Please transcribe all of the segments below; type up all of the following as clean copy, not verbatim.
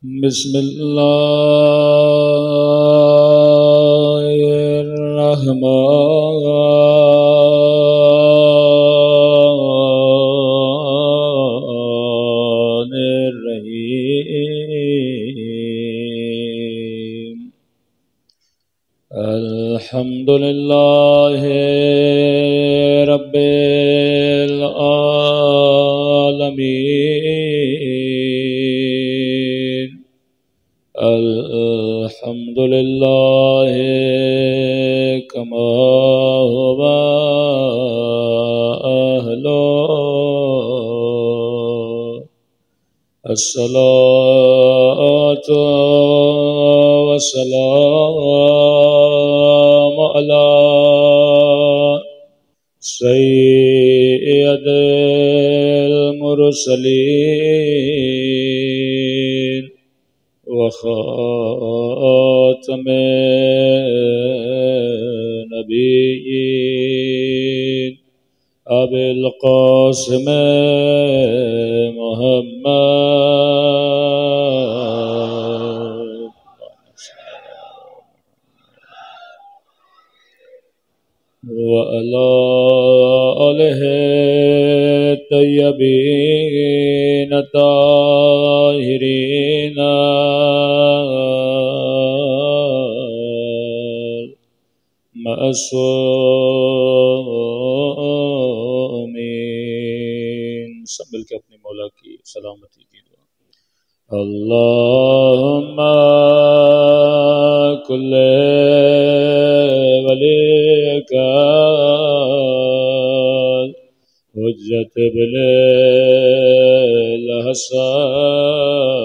بسم الله الرحمن الرحيم الحمد لله رب العالمين الحمد لله كما هو أهله الصلاة والسلام على سيد المرسلين وخاتم النبيين أبي القاسم محمد وعلى آله الطيبين الطاهرين معصومين سب مل کے اپنے مولا کی سلامتی کی دعا اللهم كل وليك حجة ابن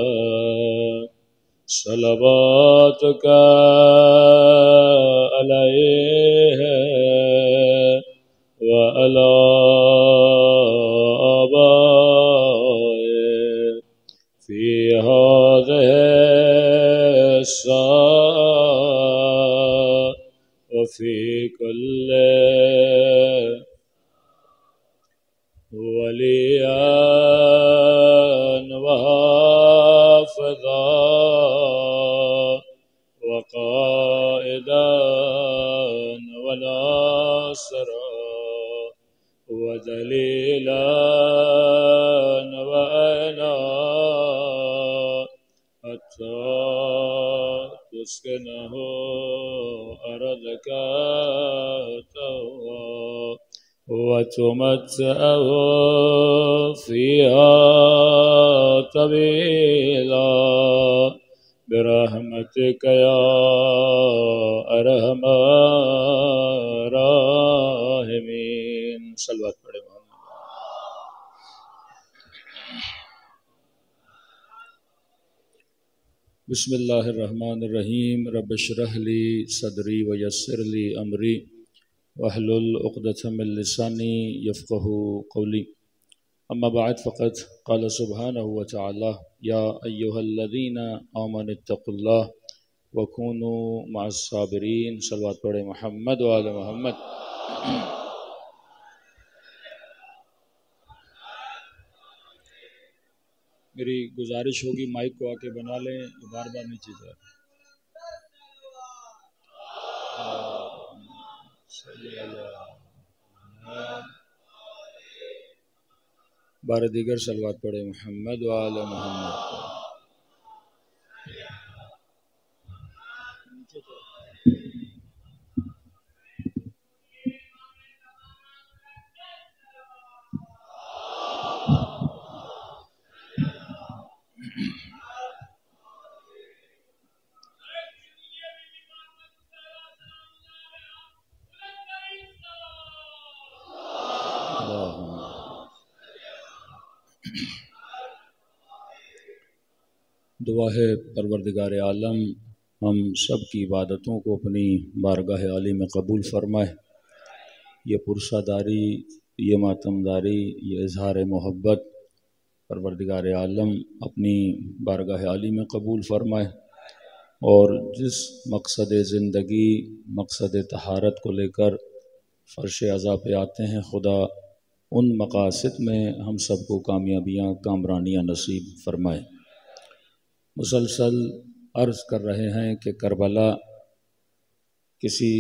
الحسن صلواتك عليه وعلى آبائه في هذه الساعة وفي كل وليا وحافظا وقائدا وناصرا ودليلا وعينا حتى تسكنه أرضك طوعا وتمتعه فيها طويلا برحمتك يا أرحم الراحمين صلوات پڑھے بسم اللہ الرحمن الرحیم رب اشرح لی صدری ویسر لی امری واحلل عقدۃ من لسانی یفقهوا قولی اما بعد فقد قال سبحانہ وتعالی یا ایہا الذین آمنوا اتقوا اللہ وکونوا مع الصابرین صلوات پڑھے محمد و آل محمد میری گزارش ہوگی مائک کو آ کے بنا لیں بار بار نیچے جا بار دیگر صلوات پڑھے محمد و آل محمد دعا ہے پروردگار عالم ہم سب کی عبادتوں کو اپنی بارگاہ عالی میں قبول فرمائے یہ پرساداری یہ ماتمداری یہ اظہار محبت پروردگار عالم اپنی بارگاہ عالی میں قبول فرمائے اور جس مقصد زندگی مقصد طہارت کو لے کر فرش عزا پہ آتے ہیں خدا ان مقاصد میں ہم سب کو کامیابیاں کامرانیاں نصیب فرمائے۔ مسلسل عرض کر رہے ہیں کہ کربلا کسی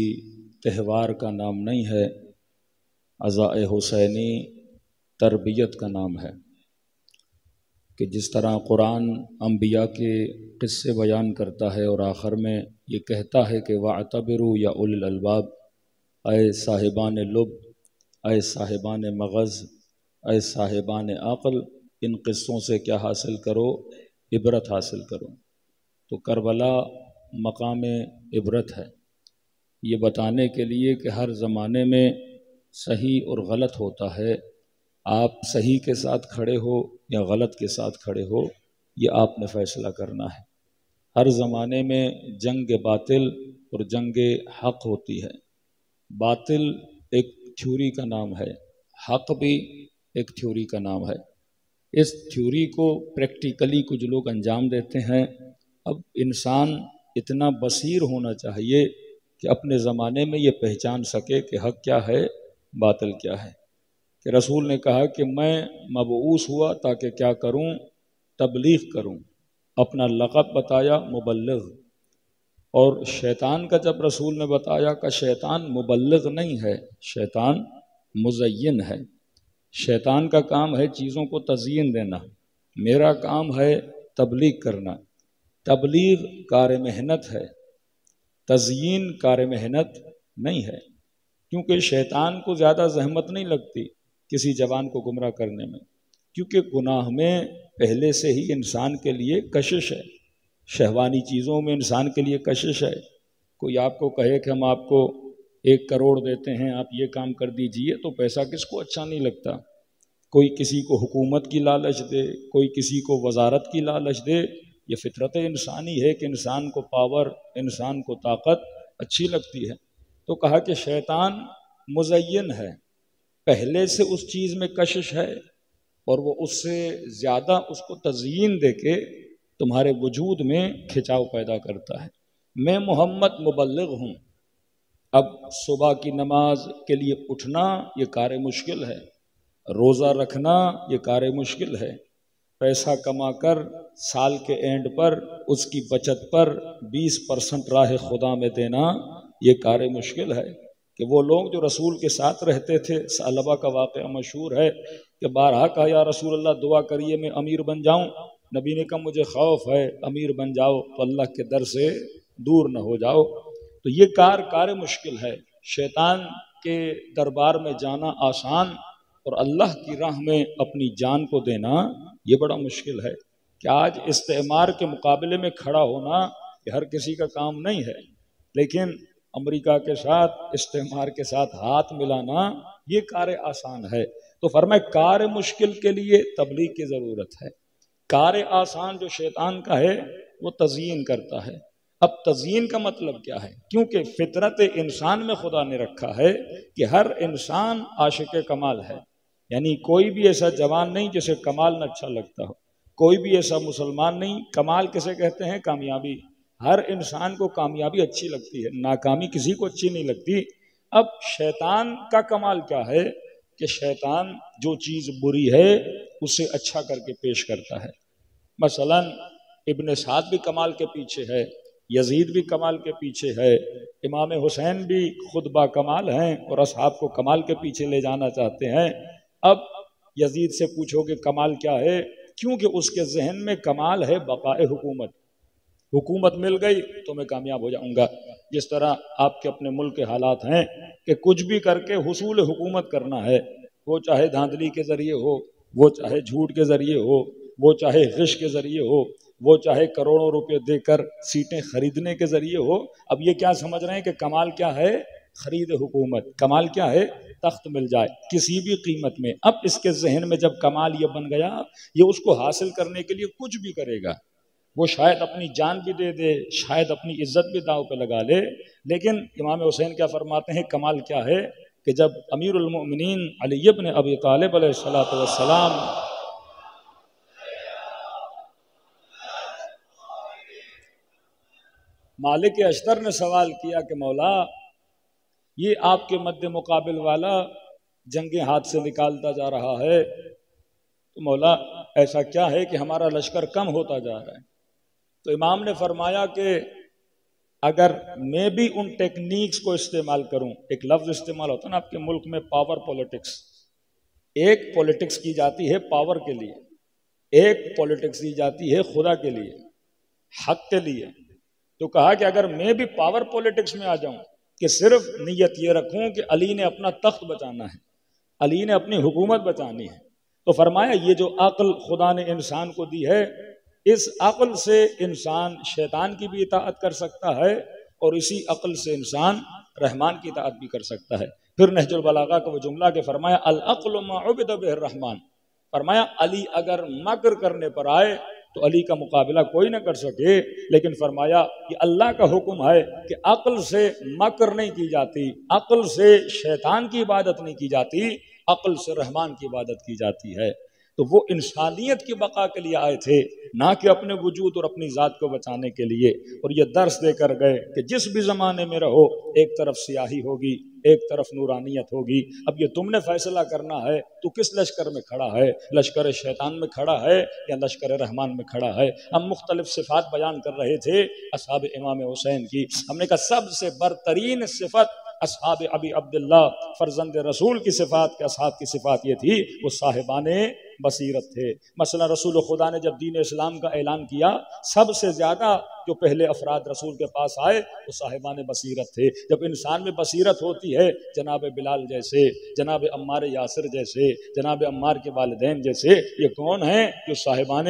تہوار کا نام نہیں ہے، عزاء حسینی تربیت کا نام ہے، کہ جس طرح قرآن انبیاء کے قصے بیان کرتا ہے اور آخر میں یہ کہتا ہے کہ وَاعْتَبِرُوا یا اُولِي الْأَلْبَابِ، اے صاحبان لب، اے صاحبان مغز، اے صاحبان عقل، ان قصوں سے کیا حاصل کرو؟ عبرت حاصل کرو۔ تو کربلا مقام عبرت ہے، یہ بتانے کے لیے کہ ہر زمانے میں صحیح اور غلط ہوتا ہے، آپ صحیح کے ساتھ کھڑے ہو یا غلط کے ساتھ کھڑے ہو، یہ آپ نے فیصلہ کرنا ہے۔ ہر زمانے میں جنگ باطل اور جنگ حق ہوتی ہے۔ باطل ایک تھیوری کا نام ہے، حق بھی ایک تھیوری کا نام ہے۔ اس تھیوری کو پریکٹیکلی کچھ لوگ انجام دیتے ہیں۔ اب انسان اتنا بصیر ہونا چاہیے کہ اپنے زمانے میں یہ پہچان سکے کہ حق کیا ہے، باطل کیا ہے۔ کہ رسول نے کہا کہ میں مبعوث ہوا تاکہ کیا کروں؟ تبلیغ کروں۔ اپنا لقب بتایا مبلغ، اور شیطان کا جب رسول نے بتایا کہ شیطان مبلغ نہیں ہے، شیطان مزین ہے۔ شیطان کا کام ہے چیزوں کو تزئین دینا، میرا کام ہے تبلیغ کرنا۔ تبلیغ کار محنت ہے، تزئین کار محنت نہیں ہے، کیونکہ شیطان کو زیادہ زحمت نہیں لگتی کسی جوان کو گمراہ کرنے میں، کیونکہ گناہ میں پہلے سے ہی انسان کے لیے کشش ہے، شہوانی چیزوں میں انسان کے لیے کشش ہے۔ کوئی آپ کو کہے کہ ہم آپ کو 1 کروڑ دیتے ہیں، آپ یہ کام کر دیجئے، تو پیسہ کس کو اچھا نہیں لگتا؟ کوئی کسی کو حکومت کی لالچ دے، کوئی کسی کو وزارت کی لالچ دے، یہ فطرت انسانی ہے کہ انسان کو پاور، انسان کو طاقت اچھی لگتی ہے۔ تو کہا کہ شیطان مزین ہے، پہلے سے اس چیز میں کشش ہے، اور وہ اس سے زیادہ اس کو تزئین دے کے تمہارے وجود میں کھچاؤ پیدا کرتا ہے۔ میں محمد مبلغ ہوں۔ اب صبح کی نماز کے لیے اٹھنا یہ کار مشکل ہے، روزہ رکھنا یہ کار مشکل ہے، پیسہ کما کر سال کے اینڈ پر اس کی بچت پر 20% راہ خدا میں دینا یہ کار مشکل ہے۔ کہ وہ لوگ جو رسول کے ساتھ رہتے تھے، ثعلبہ کا واقعہ مشہور ہے کہ بارہا کہا یا رسول اللہ دعا کریے میں امیر بن جاؤں۔ نبی نے کہا مجھے خوف ہے، امیر بن جاؤ تو اللہ کے در سے دور نہ ہو جاؤ۔ تو یہ کار مشکل ہے۔ شیطان کے دربار میں جانا آسان، اور اللہ کی راہ میں اپنی جان کو دینا یہ بڑا مشکل ہے۔ کہ آج استعمار کے مقابلے میں کھڑا ہونا یہ ہر کسی کا کام نہیں ہے، لیکن امریکہ کے ساتھ، استعمار کے ساتھ ہاتھ ملانا یہ کار آسان ہے۔ تو فرمائے کار مشکل کے لیے تبلیغ کی ضرورت ہے۔ کار آسان جو شیطان کا ہے وہ تزئین کرتا ہے۔ اب تزئین کا مطلب کیا ہے؟ کیونکہ فطرت انسان میں خدا نے رکھا ہے کہ ہر انسان عاشق کمال ہے، یعنی کوئی بھی ایسا جوان نہیں جسے کمال نہ اچھا لگتا ہو، کوئی بھی ایسا مسلمان نہیں۔ کمال کسے کہتے ہیں؟ کامیابی۔ ہر انسان کو کامیابی اچھی لگتی ہے، ناکامی کسی کو اچھی نہیں لگتی۔ اب شیطان کا کمال کیا ہے؟ کہ شیطان جو چیز بری ہے اسے اچھا کر کے پیش کرتا ہے۔ مثلا ابن سعد بھی کمال کے پیچھے ہے، یزید بھی کمال کے پیچھے ہے، امام حسین بھی خود با کمال ہیں اور اصحاب کو کمال کے پیچھے لے جانا چاہتے ہیں۔ اب یزید سے پوچھو کہ کمال کیا ہے؟ کیونکہ اس کے ذہن میں کمال ہے بقائے حکومت۔ حکومت مل گئی تو میں کامیاب ہو جاؤں گا۔ جس طرح آپ کے اپنے ملک کے حالات ہیں کہ کچھ بھی کر کے حصول حکومت کرنا ہے، وہ چاہے دھاندلی کے ذریعے ہو، وہ چاہے جھوٹ کے ذریعے ہو، وہ چاہے غش کے ذریعے ہو، وہ چاہے کروڑوں روپے دے کر سیٹیں خریدنے کے ذریعے ہو۔ اب یہ کیا سمجھ رہے ہیں کہ کمال کیا ہے؟ خرید حکومت۔ کمال کیا ہے؟ تخت مل جائے کسی بھی قیمت میں۔ اب اس کے ذہن میں جب کمال یہ بن گیا، یہ اس کو حاصل کرنے کے لیے کچھ بھی کرے گا۔ وہ شاید اپنی جان بھی دے دے، شاید اپنی عزت بھی داؤ پہ لگا لے۔ لیکن امام حسین کیا فرماتے ہیں کمال کیا ہے؟ کہ جب امیر المؤمنین علی ابن ابی طالب علیہ السلام مالک اشتر نے سوال کیا کہ مولا یہ آپ کے مد مقابل والا جنگیں ہاتھ سے نکالتا جا رہا ہے، تو مولا ایسا کیا ہے کہ ہمارا لشکر کم ہوتا جا رہا ہے؟ تو امام نے فرمایا کہ اگر میں بھی ان ٹیکنیکس کو استعمال کروں، ایک لفظ استعمال ہوتا ہے نا آپ کے ملک میں پاور پولیٹکس، ایک پولیٹکس کی جاتی ہے پاور کے لیے، ایک پولیٹکس کی جاتی ہے خدا کے لیے، حق کے لیے. تو کہا کہ اگر میں بھی پاور پولیٹکس میں آ جاؤں کہ صرف نیت یہ رکھوں کہ علی نے اپنا تخت بچانا ہے، علی نے اپنی حکومت بچانی ہے، تو فرمایا یہ جو عقل خدا نے انسان کو دی ہے، اس عقل سے انسان شیطان کی بھی اطاعت کر سکتا ہے اور اسی عقل سے انسان رحمان کی اطاعت بھی کر سکتا ہے. پھر نہج البلاغہ کا وہ جملہ کہ فرمایا العقل ما عبد بہ الرحمن، فرمایا علی اگر مکر کرنے پر آئے تو علی کا مقابلہ کوئی نہ کر سکے، لیکن فرمایا کہ اللہ کا حکم ہے کہ عقل سے مکر نہیں کی جاتی، عقل سے شیطان کی عبادت نہیں کی جاتی، عقل سے رحمان کی عبادت کی جاتی ہے. تو وہ انسانیت کی بقا کے لیے آئے تھے، نہ کہ اپنے وجود اور اپنی ذات کو بچانے کے لیے. اور یہ درس دے کر گئے کہ جس بھی زمانے میں رہو ایک طرف سیاہی ہوگی، ایک طرف نورانیت ہوگی. اب یہ تم نے فیصلہ کرنا ہے تو کس لشکر میں کھڑا ہے، لشکر شیطان میں کھڑا ہے یا لشکر رحمان میں کھڑا ہے. ہم مختلف صفات بیان کر رہے تھے اصحاب امام حسین کی. ہم نے کہا سب سے برترین صفت اصحاب ابی عبداللہ فرزند رسول کی صفات کے اصحاب کی صفات یہ تھی وہ صاحبان بصیرت تھے. مثلا رسول خدا نے جب دین اسلام کا اعلان کیا، سب سے زیادہ جو پہلے افراد رسول کے پاس آئے وہ صاحبان بصیرت تھے. جب انسان میں بصیرت ہوتی ہے، جناب بلال جیسے، جناب عمار یاسر جیسے، جناب عمار کے والدین جیسے، یہ کون ہیں؟ جو صاحبان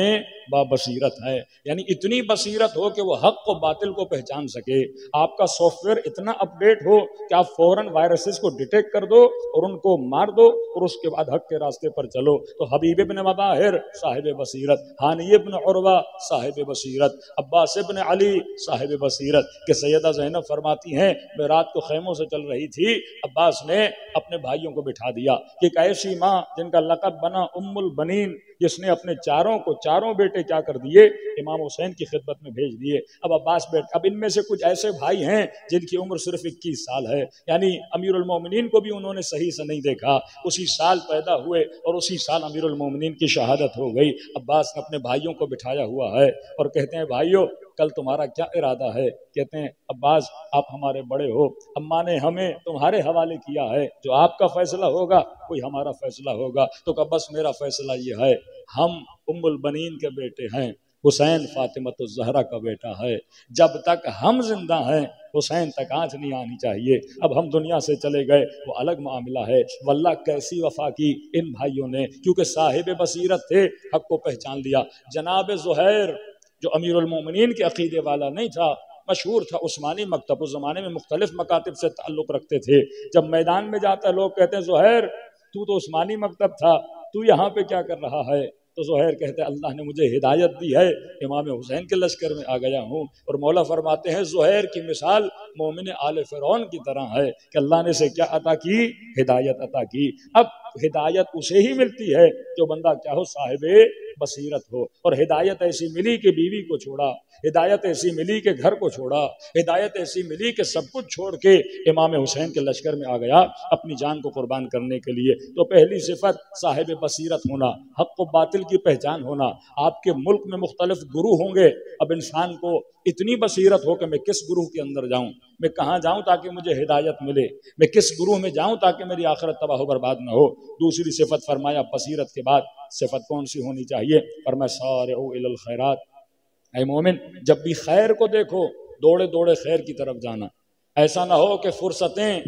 بصیرت ہے. یعنی اتنی بصیرت ہو کہ وہ حق و باطل کو پہچان سکے. آپ کا سافٹ ویئر اتنا اپ ڈیٹ ہو کہ آپ فوراً وائرسز کو ڈیٹیکٹ کر دو اور ان کو مار دو اور اس کے بعد حق کے راستے پر چلو. تو حبیب ابن مباہر صاحب بصیرت، ہانی ابن عروہ صاحب بصیرت، عباس ابن علی صاحب بصیرت. کہ سیدہ زینب فرماتی ہیں میں رات کو خیموں سے چل رہی تھی، عباس نے اپنے بھائیوں کو بٹھا دیا کہ ایک ایسی ماں جن کا لقب بنا ام البنین، جس نے اپنے چاروں بیٹے کیا کر دیے، امام حسین کی خدمت میں بھیج دیے. اب عباس اب ان میں سے کچھ ایسے بھائی ہیں جن کی عمر صرف 21 سال ہے، یعنی امیر المومنین کو بھی انہوں نے صحیح سے نہیں دیکھا، اسی سال پیدا ہوئے اور اسی سال امیر المومنین کی شہادت ہو گئی. عباس نے اپنے بھائیوں کو بٹھایا ہوا ہے اور کہتے ہیں بھائیو کل تمہارا کیا ارادہ ہے؟ کہتے ہیں عباس آپ ہمارے بڑے ہو، اماں نے ہمیں تمہارے حوالے کیا ہے، جو آپ کا فیصلہ ہوگا کوئی ہمارا فیصلہ ہوگا. تو کہ بس میرا فیصلہ یہ ہے، ہم ام البنین کے بیٹے ہیں، حسین فاطمہ الزہرا کا بیٹا ہے، جب تک ہم زندہ ہیں حسین تک آنچ نہیں آنی چاہیے. اب ہم دنیا سے چلے گئے وہ الگ معاملہ ہے. واللہ کیسی وفا کی ان بھائیوں نے، کیونکہ صاحب بصیرت تھے، حق کو پہچان لیا. جناب زہیر جو امیر المومنین کے عقیدے والا نہیں تھا، مشہور تھا عثمانی مکتب، اس زمانے میں مختلف مکاتب سے تعلق رکھتے تھے. جب میدان میں جاتا لوگ کہتے ہیں زہیر تو عثمانی مکتب تھا، تو یہاں پہ کیا کر رہا ہے؟ تو زہیر کہتے ہیں اللہ نے مجھے ہدایت دی ہے، امام حسین کے لشکر میں آ گیا ہوں. اور مولا فرماتے ہیں زہیر کی مثال مومن آل فرعون کی طرح ہے کہ اللہ نے اسے کیا عطا کی؟ ہدایت عطا کی. اب ہدایت اسے ہی ملتی ہے جو بندہ کیا ہو؟ صاحب بصیرت ہو. اور ہدایت ایسی ملی کہ بیوی کو چھوڑا، ہدایت ایسی ملی کہ گھر کو چھوڑا، ہدایت ایسی ملی کہ سب کچھ چھوڑ کے امام حسین کے لشکر میں آ گیا اپنی جان کو قربان کرنے کے لیے. تو پہلی صفت صاحب بصیرت ہونا، حق و باطل کی پہچان ہونا. آپ کے ملک میں مختلف گروہ ہوں گے، اب انسان کو اتنی بصیرت ہو کہ میں کس گروہ کے اندر جاؤں، میں کہاں جاؤں تاکہ مجھے ہدایت ملے، میں کس گروہ میں جاؤں تاکہ میری آخرت تباہ و برباد نہ ہو. دوسری صفت فرمایا بصیرت کے بعد صفت کون سی ہونی چاہیے؟ فرمایا سارعوا الی الخیرات. اے مومن جب بھی خیر کو دیکھو دوڑے دوڑے خیر کی طرف جانا. ایسا نہ ہو کہ فرصتیں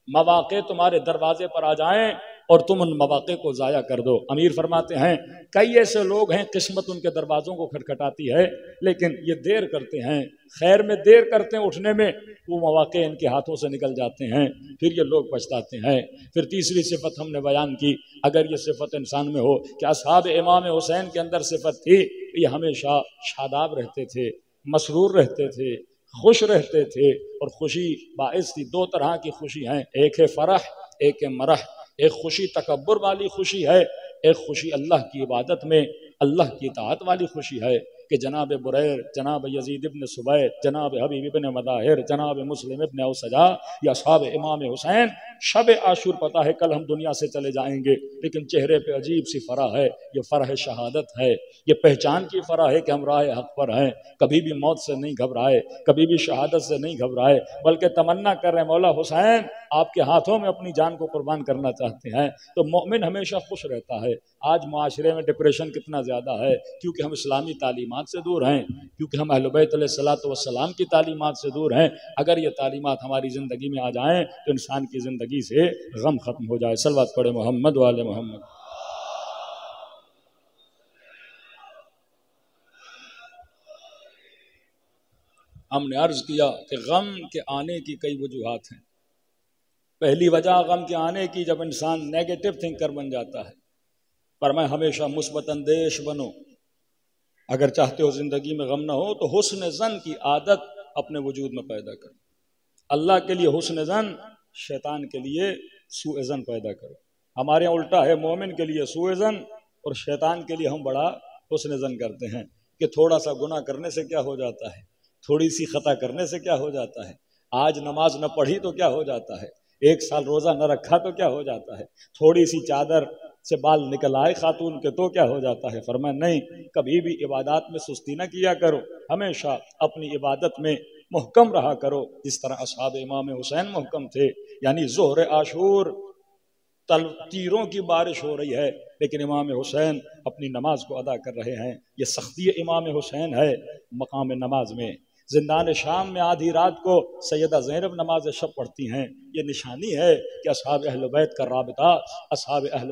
مواقع تمہارے دروازے پر آ جائیں اور تم ان مواقع کو ضائع کر دو. امیر فرماتے ہیں کئی ایسے لوگ ہیں قسمت ان کے دروازوں کو کھٹکھٹاتی ہے لیکن یہ دیر کرتے ہیں، خیر میں دیر کرتے ہیں اٹھنے میں، وہ مواقع ان کے ہاتھوں سے نکل جاتے ہیں، پھر یہ لوگ پچھتاتے ہیں. پھر تیسری صفت ہم نے بیان کی، اگر یہ صفت انسان میں ہو کہ اصحاب امام حسین کے اندر صفت تھی، یہ ہمیشہ شاداب رہتے تھے، مسرور رہتے تھے، خوش رہتے تھے. اور خوشی باعث تھی، دو طرح کی خوشی ہیں، ایک ہے فرح، ایک ہے مرح. ایک خوشی تکبر والی خوشی ہے، ایک خوشی اللہ کی عبادت میں اللہ کی اطاعت والی خوشی ہے. کہ جناب بریر، جناب یزید ابن سبیع، جناب حبیب ابن مظاہر، جناب مسلم ابن اوسجا یا اصحاب امام حسین شب عاشور پتہ ہے کل ہم دنیا سے چلے جائیں گے، لیکن چہرے پہ عجیب سی فرح ہے، یہ فرح شہادت ہے، یہ پہچان کی فرح ہے کہ ہم راہ حق پر ہیں، کبھی بھی موت سے نہیں گھبرائے، کبھی بھی شہادت سے نہیں گھبرائے، بلکہ تمنا کر رہے ہیں مولا حسین آپ کے ہاتھوں میں اپنی جان کو قربان کرنا چاہتے ہیں۔ تو مومن ہمیشہ خوش رہتا ہے۔ آج معاشرے میں ڈپریشن کتنا زیادہ ہے، کیونکہ ہم اسلامی تعلیمات سے دور ہیں، کیونکہ ہم اہل بیت علیہ الصلوۃ والسلام کی تعلیمات سے دور ہیں۔ اگر یہ تعلیمات ہماری زندگی میں آ جائیں تو انسان کی زندگی سے غم ختم ہو جائے۔ صلوات پڑھے محمد وآل محمد۔ ہم نے عرض کیا کہ غم کے آنے کی کئی وجوہات ہیں۔ پہلی وجہ غم کے آنے کی، جب انسان نیگیٹو تھنکر بن جاتا ہے، پر میں ہمیشہ مثبت اندیش بنو۔ اگر چاہتے ہو زندگی میں غم نہ ہو تو حسن ظن کی عادت اپنے وجود میں پیدا کرو۔ اللہ کے لیے حسن ظن، شیطان کے لیے سوء ظن پیدا کرو۔ ہمارے یہاں الٹا ہے، مومن کے لیے سوء ظن اور شیطان کے لیے ہم بڑا حسن ظن کرتے ہیں کہ تھوڑا سا گناہ کرنے سے کیا ہو جاتا ہے، تھوڑی سی خطا کرنے سے کیا ہو جاتا ہے، آج نماز نہ پڑھی تو کیا ہو جاتا ہے، ایک سال روزہ نہ رکھا تو کیا ہو جاتا ہے، تھوڑی سی چادر سے بال نکل آئے خاتون کے تو کیا ہو جاتا ہے۔ فرمایا نہیں، کبھی بھی عبادات میں سستی نہ کیا کرو، ہمیشہ اپنی عبادت میں محکم رہا کرو، جس طرح اصحاب امام حسین محکم تھے۔ یعنی ظہر عاشور تیروں کی بارش ہو رہی ہے لیکن امام حسین اپنی نماز کو ادا کر رہے ہیں۔ یہ سختی امام حسین ہے مقام نماز میں۔ زندان شام میں آدھی رات کو سیدہ زینب نماز شب پڑھتی ہیں، یہ نشانی ہے کہ اصحاب اہل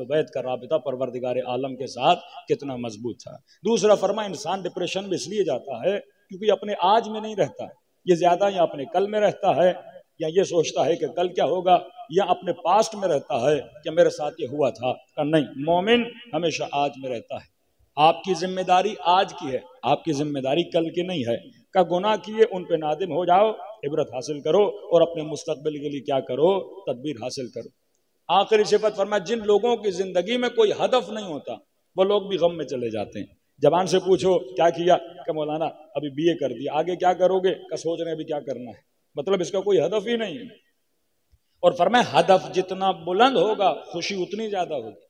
بیت کا رابطہ پروردگار عالم کے ساتھ کتنا مضبوط تھا۔ دوسرا فرمایا انسان ڈپریشن میں اس لیے جاتا ہے کیونکہ اپنے آج میں نہیں رہتا ہے، یہ زیادہ یا اپنے کل میں رہتا ہے، یا یہ سوچتا ہے کہ کل کیا ہوگا، یا اپنے پاسٹ میں رہتا ہے کہ میرے ساتھ یہ ہوا تھا۔ نہیں، مومن ہمیشہ آج میں رہتا ہے۔ آپ کی ذمہ داری آج کی ہے، آپ کی ذمہ داری کل کی نہیں ہے۔ کا گناہ کیے ان پہ نادم ہو جاؤ، عبرت حاصل کرو اور اپنے مستقبل کے لیے کیا کرو، تدبیر حاصل کرو۔ آخری صفت فرمایا جن لوگوں کی زندگی میں کوئی ہدف نہیں ہوتا وہ لوگ بھی غم میں چلے جاتے ہیں۔ زبان سے پوچھو کیا کیا کہ مولانا ابھی BA کر دیا، آگے کیا کرو گے کہ سوچ رہے ہیں ابھی کیا کرنا ہے، مطلب اس کا کوئی ہدف ہی نہیں ہے۔ اور فرمایا ہدف جتنا بلند ہوگا خوشی اتنی زیادہ ہوگی۔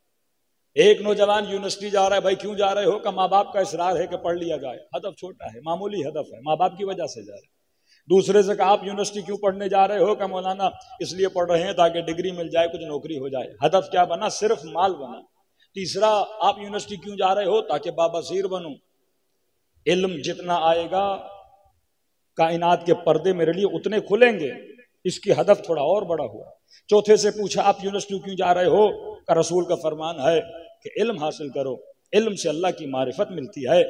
ایک نوجوان یونیورسٹی جا رہا ہے، بھائی کیوں جا رہے ہو کہ ماں باپ کا اصرار ہے کہ پڑھ لیا جائے، ہدف چھوٹا ہے، معمولی ہدف ہے، ماں باپ کی وجہ سے جا رہے ہیں۔ دوسرے سے کہا آپ یونیورسٹی کیوں پڑھنے جا رہے ہو کہ مولانا اس لیے پڑھ رہے ہیں تاکہ ڈگری مل جائے، کچھ نوکری ہو جائے، ہدف کیا بنا، صرف مال بنا۔ تیسرا آپ یونیورسٹی کیوں جا رہے ہو تاکہ بابصیر بنوں، علم جتنا آئے گا کائنات کے پردے میرے لیے اتنے کھلیں گے، اس کی ہدف تھوڑا اور بڑا ہوا۔ چوتھے سے پوچھا آپ یونیورسٹی کیوں جا رہے ہو کہ رسول کا فرمان ہے کہ علم حاصل کرو، علم سے اللہ کی معرفت ملتی ہے،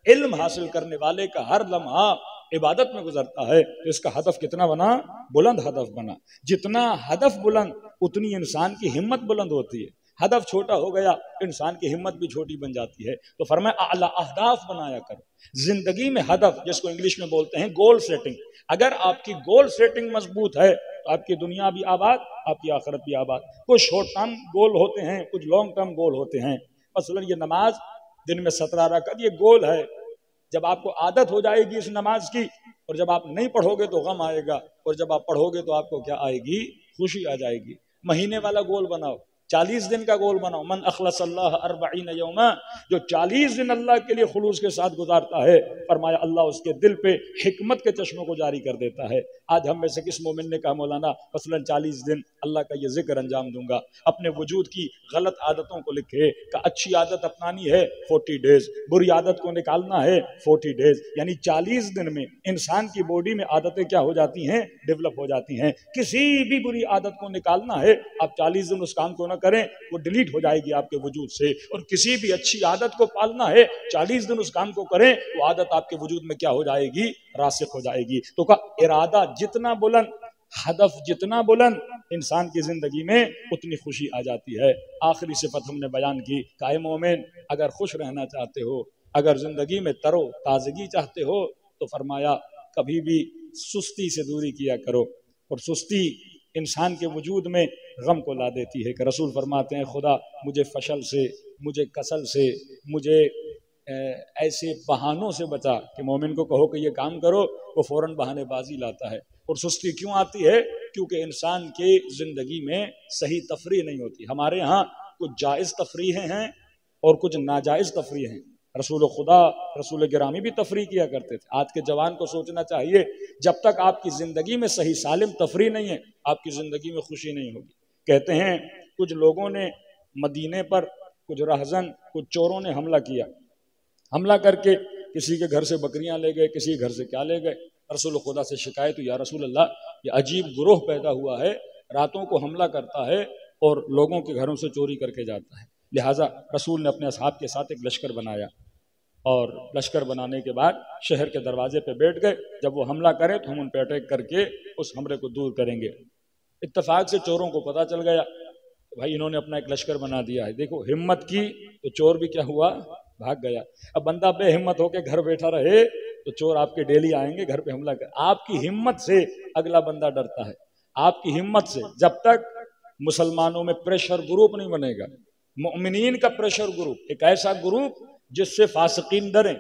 علم حاصل کرنے والے کا ہر لمحہ عبادت میں گزرتا ہے، تو اس کا ہدف کتنا بنا، بلند ہدف بنا۔ جتنا ہدف بلند اتنی انسان کی ہمت بلند ہوتی ہے، ہدف چھوٹا ہو گیا انسان کی ہمت بھی چھوٹی بن جاتی ہے۔ تو فرمایا اعلیٰ اہداف بنایا کرو زندگی میں، ہدف جس کو انگلش میں بولتے ہیں گول سیٹنگ۔ اگر آپ کی گول سیٹنگ مضبوط ہے تو آپ کی دنیا بھی آباد، آپ کی آخرت بھی آباد۔ کچھ شارٹ ٹرم گول ہوتے ہیں، کچھ لانگ ٹرم گول ہوتے ہیں۔ مثلا یہ نماز دن میں 17 رکعت، یہ گول ہے۔ جب آپ کو عادت ہو جائے گی اس نماز کی، اور جب آپ نہیں پڑھو گے تو غم آئے گا، اور جب آپ پڑھو گے تو آپ کو کیا آئے گی، خوشی آ جائے گی۔ مہینے والا گول بناؤ، 40 دن کا گول بناؤ۔ من اخلص اللہ 40 یوما، جو 40 دن اللہ کے لیے خلوص کے ساتھ گزارتا ہے، فرمایا اللہ اس کے دل پہ حکمت کے چشموں کو جاری کر دیتا ہے۔ آج ہم میں سے کس مومن نے کہا مولانا مثلا 40 دن اللہ کا یہ ذکر انجام دوں گا، اپنے وجود کی غلط عادتوں کو لکھے کہ اچھی عادت اپنانی ہے 40 ڈیز، بری عادت کو نکالنا ہے 40 ڈیز، یعنی 40 دن میں انسان کی باڈی میں عادتیں کیا ہو جاتی ہیں، ڈیولپ ہو جاتی ہیں۔ کسی بھی بری عادت کو نکالنا ہے، آپ 40 دن اس کام کو نہ کریں، وہ ڈیلیٹ ہو جائے گی آپ کے وجود سے۔ اور کسی بھی اچھی عادت کو پالنا ہے، 40 دن اس کام کو کریں، وہ عادت آپ کے وجود میں کیا ہو جائے گی، راسخ ہو جائے گی۔ تو کا ارادہ جتنا بلند، ہدف جتنا بلند، انسان کی زندگی میں اتنی خوشی آ جاتی ہے۔ آخری صفت ہم نے بیان کی کہ اے مومن اگر خوش رہنا چاہتے ہو، اگر زندگی میں تر و تازگی چاہتے ہو تو فرمایا کبھی بھی سستی سے دوری کیا کرو۔ اور سستی انسان کے وجود میں غم کو لا دیتی ہے کہ رسول فرماتے ہیں خدا مجھے فشل سے، مجھے کسل سے، مجھے ایسے بہانوں سے بچا کہ مومن کو کہو کہ یہ کام کرو، وہ فوراً بہانے بازی لاتا ہے۔ اور سستی کیوں آتی ہے؟ کیونکہ انسان کی زندگی میں صحیح تفریح نہیں ہوتی۔ ہمارے ہاں کچھ جائز تفریحیں ہیں اور کچھ ناجائز تفریح ہیں۔ رسول خدا رسول گرامی بھی تفریح کیا کرتے تھے۔ آج کے جوان کو سوچنا چاہیے، جب تک آپ کی زندگی میں صحیح سالم تفریح نہیں ہے، آپ کی زندگی میں خوشی نہیں ہوگی۔ کہتے ہیں کچھ لوگوں نے مدینے پر، کچھ رہزن، کچھ چوروں نے حملہ کیا، حملہ کر کے کسی کے گھر سے بکریاں لے گئے، کسی کے گھر سے کیا لے گئے۔ رسول خدا سے شکایت، یا رسول اللہ یہ عجیب گروہ پیدا ہوا ہے، راتوں کو حملہ کرتا ہے اور لوگوں کے گھروں سے چوری کر کے جاتا ہے۔ لہٰذا رسول نے اپنے اصحاب کے ساتھ ایک لشکر بنایا، اور لشکر بنانے کے بعد شہر کے دروازے پہ بیٹھ گئے، جب وہ حملہ کرے تو ہم ان پہ اٹیک کر کے اس حملے کو دور کریں گے۔ اتفاق سے چوروں کو پتہ چل گیا، بھائی انہوں نے اپنا ایک لشکر بنا دیا ہے۔ دیکھو ہمت کی تو چور بھی کیا ہوا، بھاگ گیا۔ اب بندہ بے ہمت ہو کے گھر بیٹھا رہے تو چور آپ کے ڈیلی آئیں گے گھر پہ حملہ کر۔ آپ کی ہمت سے اگلا بندہ ڈرتا ہے، آپ کی ہمت سے۔ جب تک مسلمانوں میں پریشر گروپ نہیں بنے گا، مؤمنین کا پریشر گروپ، ایک ایسا گروپ جس سے فاسقین ڈریں،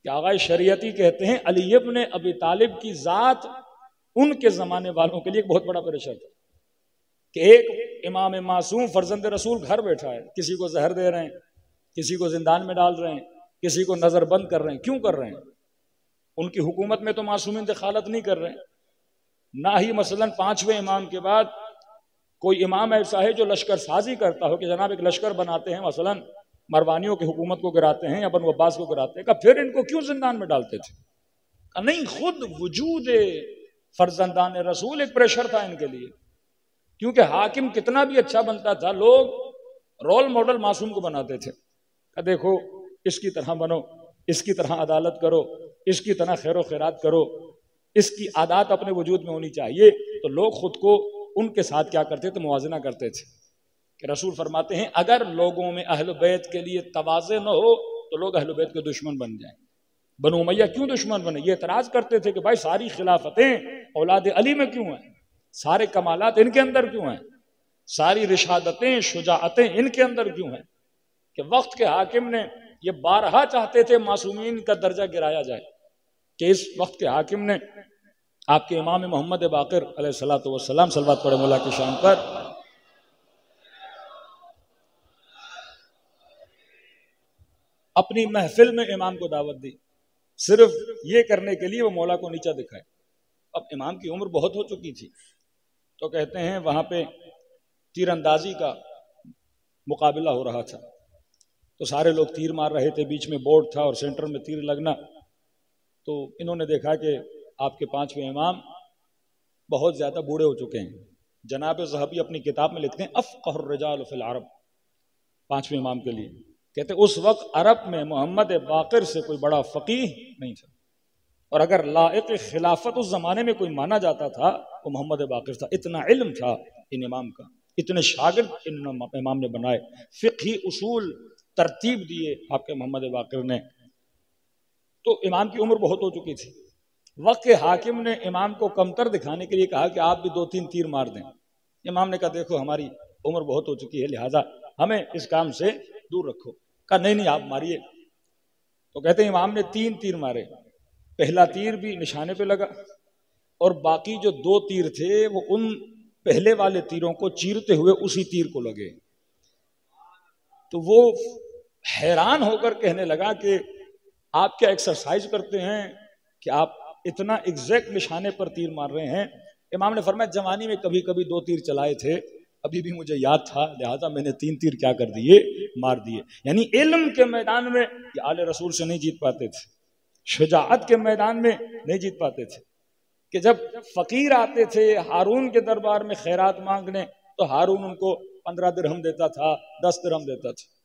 کہ آغا شریعتی کہتے ہیں علی ابن ابی طالب کی ذات ان کے زمانے والوں کے لیے ایک بہت بڑا پریشر تھا، کہ ایک امام معصوم فرزند رسول گھر بیٹھا ہے، کسی کو زہر دے رہے ہیں، کسی کو زندان میں ڈال رہے ہیں، کسی کو نظر بند کر رہے ہیں۔ کیوں کر رہے ہیں؟ ان کی حکومت میں تو معصومین دخالت نہیں کر رہے ہیں، نہ ہی مثلاً 5ویں امام کے بعد کوئی امام ایسا ہے جو لشکر سازی کرتا ہو کہ جناب ایک لشکر بناتے ہیں، مثلاً مروانیوں کی حکومت کو گراتے ہیں یا بنو عباس کو گراتے ہیں، کہ پھر ان کو کیوں زندان میں ڈالتے تھے؟ کہ نہیں، خود وجود فرزندان رسول ایک پریشر تھا ان کے لیے، کیونکہ حاکم کتنا بھی اچھا بنتا تھا، لوگ رول ماڈل معصوم کو بناتے تھے کہ دیکھو اس کی طرح بنو، اس کی طرح عدالت کرو، اس کی طرح خیر و خیرات کرو، اس کی عادات اپنے وجود میں ہونی چاہیے۔ تو لوگ خود کو ان کے ساتھ کیا کرتے تھے، موازنہ کرتے تھے۔ کہ رسول فرماتے ہیں اگر لوگوں میں اہل بیت کے لیے تواضع نہ ہو تو لوگ اہل بیت کے دشمن بن جائیں۔ بنو امیہ کیوں دشمن بنے؟ یہ اعتراض کرتے تھے کہ بھائی ساری خلافتیں اولاد علی میں کیوں ہیں، سارے کمالات ان کے اندر کیوں ہیں، ساری رشادتیں شجاعتیں ان کے اندر کیوں ہیں؟ کہ وقت کے حاکم نے یہ بارہا چاہتے تھے معصومین کا درجہ گرایا جائے، کہ اس وقت کے حاکم نے آپ کے امام محمد باقر علیہ الصلوۃ والسلام، صلوات پڑھے مولا کی شان پر، اپنی محفل میں امام کو دعوت دی، صرف یہ کرنے کے لیے وہ مولا کو نیچا دکھائے۔ اب امام کی عمر بہت ہو چکی تھی، تو کہتے ہیں وہاں پہ تیر اندازی کا مقابلہ ہو رہا تھا، تو سارے لوگ تیر مار رہے تھے، بیچ میں بورڈ تھا اور سینٹر میں تیر لگنا۔ تو انہوں نے دیکھا کہ آپ کے 5ویں امام بہت زیادہ بوڑھے ہو چکے ہیں۔ جناب ذہبی اپنی کتاب میں لکھتے ہیں افقہ الرجال فی العرب، 5ویں امام کے لیے کہتے ہیں اس وقت عرب میں محمد باقر سے کوئی بڑا فقیہ نہیں تھا، اور اگر لائق خلافت اس زمانے میں کوئی مانا جاتا تھا وہ محمد باقر تھا۔ اتنا علم تھا ان امام کا، اتنے شاگرد ان امام نے بنائے، فقہی اصول ترتیب دیے آپ کے محمد باقر نے۔ تو امام کی عمر بہت ہو چکی تھی، وقت کے حاکم نے امام کو کمتر دکھانے کے لیے کہا کہ آپ بھی 2-3 تیر مار دیں۔ امام نے کہا دیکھو ہماری عمر بہت ہو چکی ہے، لہٰذا ہمیں اس کام سے دور رکھو۔ کہا نہیں نہیں آپ ماریے۔ تو کہتے ہیں امام نے 3 تیر مارے، پہلا تیر بھی نشانے پہ لگا، اور باقی جو 2 تیر تھے وہ ان پہلے والے تیروں کو چیرتے ہوئے اسی تیر کو لگے۔ تو وہ حیران ہو کر کہنے لگا کہ آپ کیا ایکسرسائز کرتے ہیں کہ آپ اتنا ایگزیکٹ نشانے پر تیر مار رہے ہیں؟ امام نے فرمایا جوانی میں کبھی کبھی 2 تیر چلائے تھے، ابھی بھی مجھے یاد تھا، لہذا میں نے 3 تیر کیا کر دیے، مار دیے۔ یعنی علم کے میدان میں یہ آل رسول سے نہیں جیت پاتے تھے، شجاعت کے میدان میں نہیں جیت پاتے تھے۔ کہ جب فقیر آتے تھے ہارون کے دربار میں خیرات مانگنے تو ہارون ان کو 15 درہم دیتا تھا، 10 درہم دیتا تھا،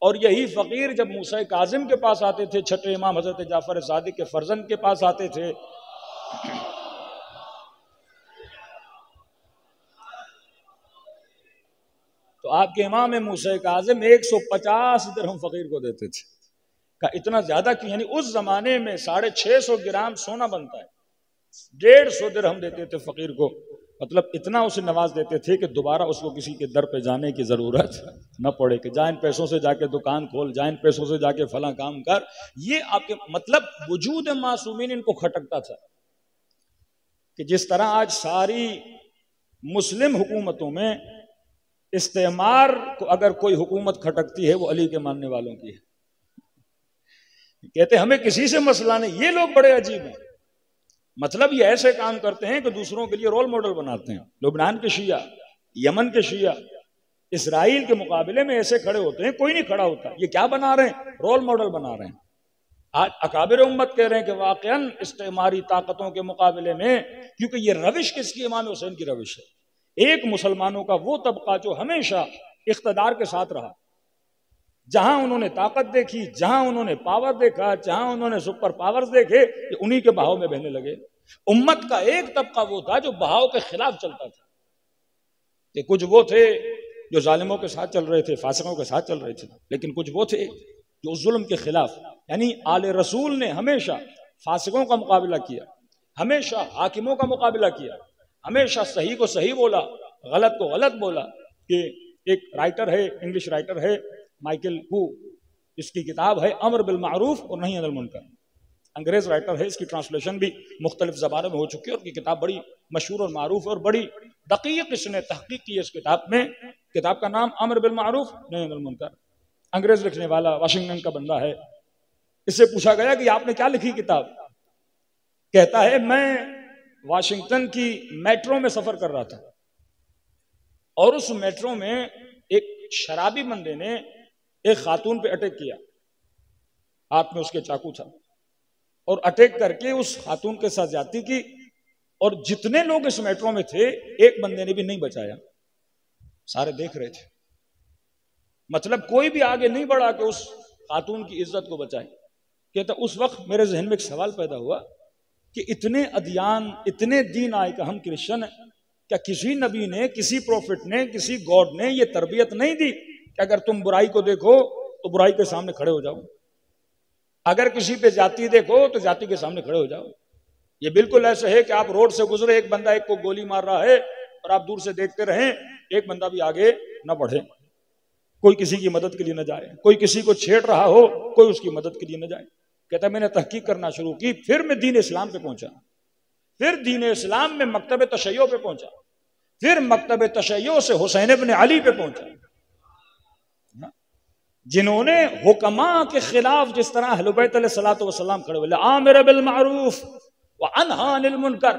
اور یہی فقیر جب موسیٰ کاظم کے پاس آتے تھے، چھٹے امام حضرت جعفر صادق کے فرزند کے پاس آتے تھے، تو آپ کے امام موسیٰ کاظم 150 درہم فقیر کو دیتے تھے۔ کہ اتنا زیادہ کیوں؟ یعنی اس زمانے میں 650 گرام سونا بنتا ہے، 150 درہم دیتے تھے فقیر کو۔ مطلب اتنا اسے نواز دیتے تھے کہ دوبارہ اس کو کسی کے در پہ جانے کی ضرورت نہ پڑے کہ جا ان پیسوں سے جا کے دکان کھول، جا ان پیسوں سے جا کے فلاں کام کر. یہ آپ کے مطلب وجود معصومین ان کو کھٹکتا تھا کہ جس طرح آج ساری مسلم حکومتوں میں استعمار کو اگر کوئی حکومت کھٹکتی ہے وہ علی کے ماننے والوں کی ہے. کہتے ہمیں کسی سے مسئلہ نہیں. یہ لوگ بڑے عجیب ہیں. مطلب یہ ایسے کام کرتے ہیں کہ دوسروں کے لیے رول ماڈل بناتے ہیں. لبنان کے شیعہ، یمن کے شیعہ اسرائیل کے مقابلے میں ایسے کھڑے ہوتے ہیں، کوئی نہیں کھڑا ہوتا. یہ کیا بنا رہے ہیں؟ رول ماڈل بنا رہے ہیں. آج اکابر امت کہہ رہے ہیں کہ واقعاً استعماری طاقتوں کے مقابلے میں، کیونکہ یہ روش کس کی؟ امام حسین کی روش ہے. ایک مسلمانوں کا وہ طبقہ جو ہمیشہ اقتدار کے ساتھ رہا، جہاں انہوں نے طاقت دیکھی، جہاں انہوں نے پاور دیکھا، جہاں انہوں نے سپر پاورز دیکھے، کہ انہی کے بہاؤ میں بہنے لگے. امت کا ایک طبقہ وہ تھا جو بہاؤ کے خلاف چلتا تھا. کہ کچھ وہ تھے جو ظالموں کے ساتھ چل رہے تھے، فاسقوں کے ساتھ چل رہے تھے، لیکن کچھ وہ تھے جو اس ظلم کے خلاف، یعنی آل رسول نے ہمیشہ فاسقوں کا مقابلہ کیا، ہمیشہ حاکموں کا مقابلہ کیا، ہمیشہ صحیح کو صحیح بولا، غلط کو غلط بولا. کہ ایک رائٹر ہے، انگلش رائٹر ہے مائیکل ہو، اس کی کتاب ہے امر بالمعروف اور نہی عن المنکر. انگریز رائٹر ہے، اس کی ٹرانسلیشن بھی مختلف زبانوں میں ہو چکی ہے، اور کی کتاب بڑی مشہور اور معروف اور بڑی دقیق اس نے تحقیق کی ہے اس کتاب میں. کتاب کا نام امر بالمعروف نہی عن المنکر. انگریز لکھنے والا واشنگٹن کا بندہ ہے. اس سے پوچھا گیا کہ آپ نے کیا لکھی کتاب؟ کہتا ہے میں واشنگٹن کی میٹرو میں سفر کر رہا تھا، اور اس میٹرو میں ایک شرابی بندے نے ایک خاتون پہ اٹیک کیا. ہاتھ میں اس کے چاقو تھا، اور اٹیک کر کے اس خاتون کے ساتھ زیادتی کی. اور جتنے لوگ اس میٹرو میں تھے، ایک بندے نے بھی نہیں بچایا. سارے دیکھ رہے تھے. مطلب کوئی بھی آگے نہیں بڑھا کہ اس خاتون کی عزت کو بچائے. کہتا اس وقت میرے ذہن میں ایک سوال پیدا ہوا کہ اتنے ادیان، اتنے دین آئے کہ ہم کرسچن ہیں، کیا کسی نبی نے، کسی پروفٹ نے، کسی گاڈ نے یہ تربیت نہیں دی کہ اگر تم برائی کو دیکھو تو برائی کے سامنے کھڑے ہو جاؤ، اگر کسی پہ جاتی دیکھو تو جاتی کے سامنے کھڑے ہو جاؤ؟ یہ بالکل ایسے ہے کہ آپ روڈ سے گزرے، ایک بندہ ایک کو گولی مار رہا ہے، اور آپ دور سے دیکھتے رہیں، ایک بندہ بھی آگے نہ بڑھے، کوئی کسی کی مدد کے لیے نہ جائے، کوئی کسی کو چھیڑ رہا ہو، کوئی اس کی مدد کے لیے نہ جائے. کہتا میں نے تحقیق کرنا شروع کی، پھر میں دین اسلام پہ پہنچا، پھر دین اسلام میں مکتب تشیع پہ پہنچا، پھر مکتب تشیع سے حسین ابن علی پہ پہنچا، جنہوں نے حکماء کے خلاف جس طرح اہل بیت علیہ الصلوۃ والسلام کھڑے ہوئے، آمر بالمعروف وانہی عن المنکر،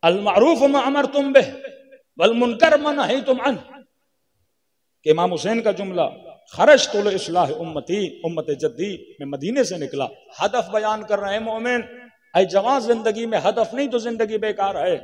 المعروف ما امرتم بہ والمنکر ما نہیتم عنہ. کہ امام حسین کا جملہ خرجت لاصلاح امتی، امت جدی، میں مدینے سے نکلا، ہدف بیان کر رہے ہیں مومن. اے جوان، زندگی میں ہدف نہیں تو زندگی بیکار ہے،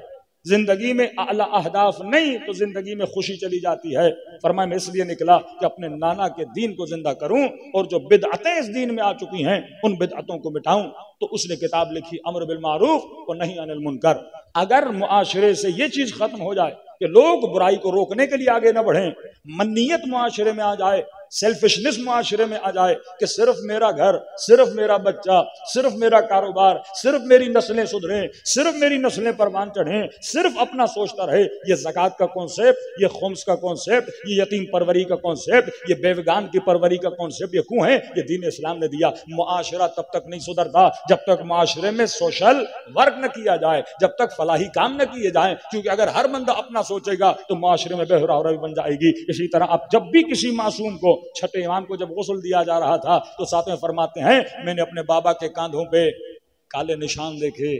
زندگی میں اعلی اہداف نہیں تو زندگی میں خوشی چلی جاتی ہے. فرمایا میں اس لیے نکلا کہ اپنے نانا کے دین کو زندہ کروں، اور جو بدعتیں اس دین میں آ چکی ہیں ان بدعتوں کو مٹاؤں. تو اس نے کتاب لکھی امر بالمعروف اور نہی عن المنکر. اگر معاشرے سے یہ چیز ختم ہو جائے کہ لوگ برائی کو روکنے کے لیے آگے نہ بڑھیں، منیت معاشرے میں آ جائے، سیلفشنس معاشرے میں آ جائے کہ صرف میرا گھر، صرف میرا بچہ، صرف میرا کاروبار، صرف میری نسلیں سدھریں، صرف میری نسلیں پروان چڑھیں، صرف اپنا سوچتا رہے، یہ زکوٰۃ کا کانسیپٹ، یہ خمس کا کانسیپٹ، یہ یتیم پروری کا کانسیپٹ، یہ بیوگان کی پروری کا کانسیپٹ، یہ کیوں ہے؟ یہ دین اسلام نے دیا. معاشرہ تب تک نہیں سدھرتا جب تک معاشرے میں سوشل ورک نہ کیا جائے، جب تک فلاحی کام نہ کیے جائیں. کیونکہ اگر ہر بندہ اپنا سوچے گا تو معاشرے میں بے حرا بن جائے گی. اسی طرح اب جب بھی کسی معصوم کو، چھٹے امام کو جب غسل دیا جا رہا تھا تو ساتھ میں فرماتے ہیں میں نے اپنے بابا کے کاندھوں پہ کالے نشان دیکھے.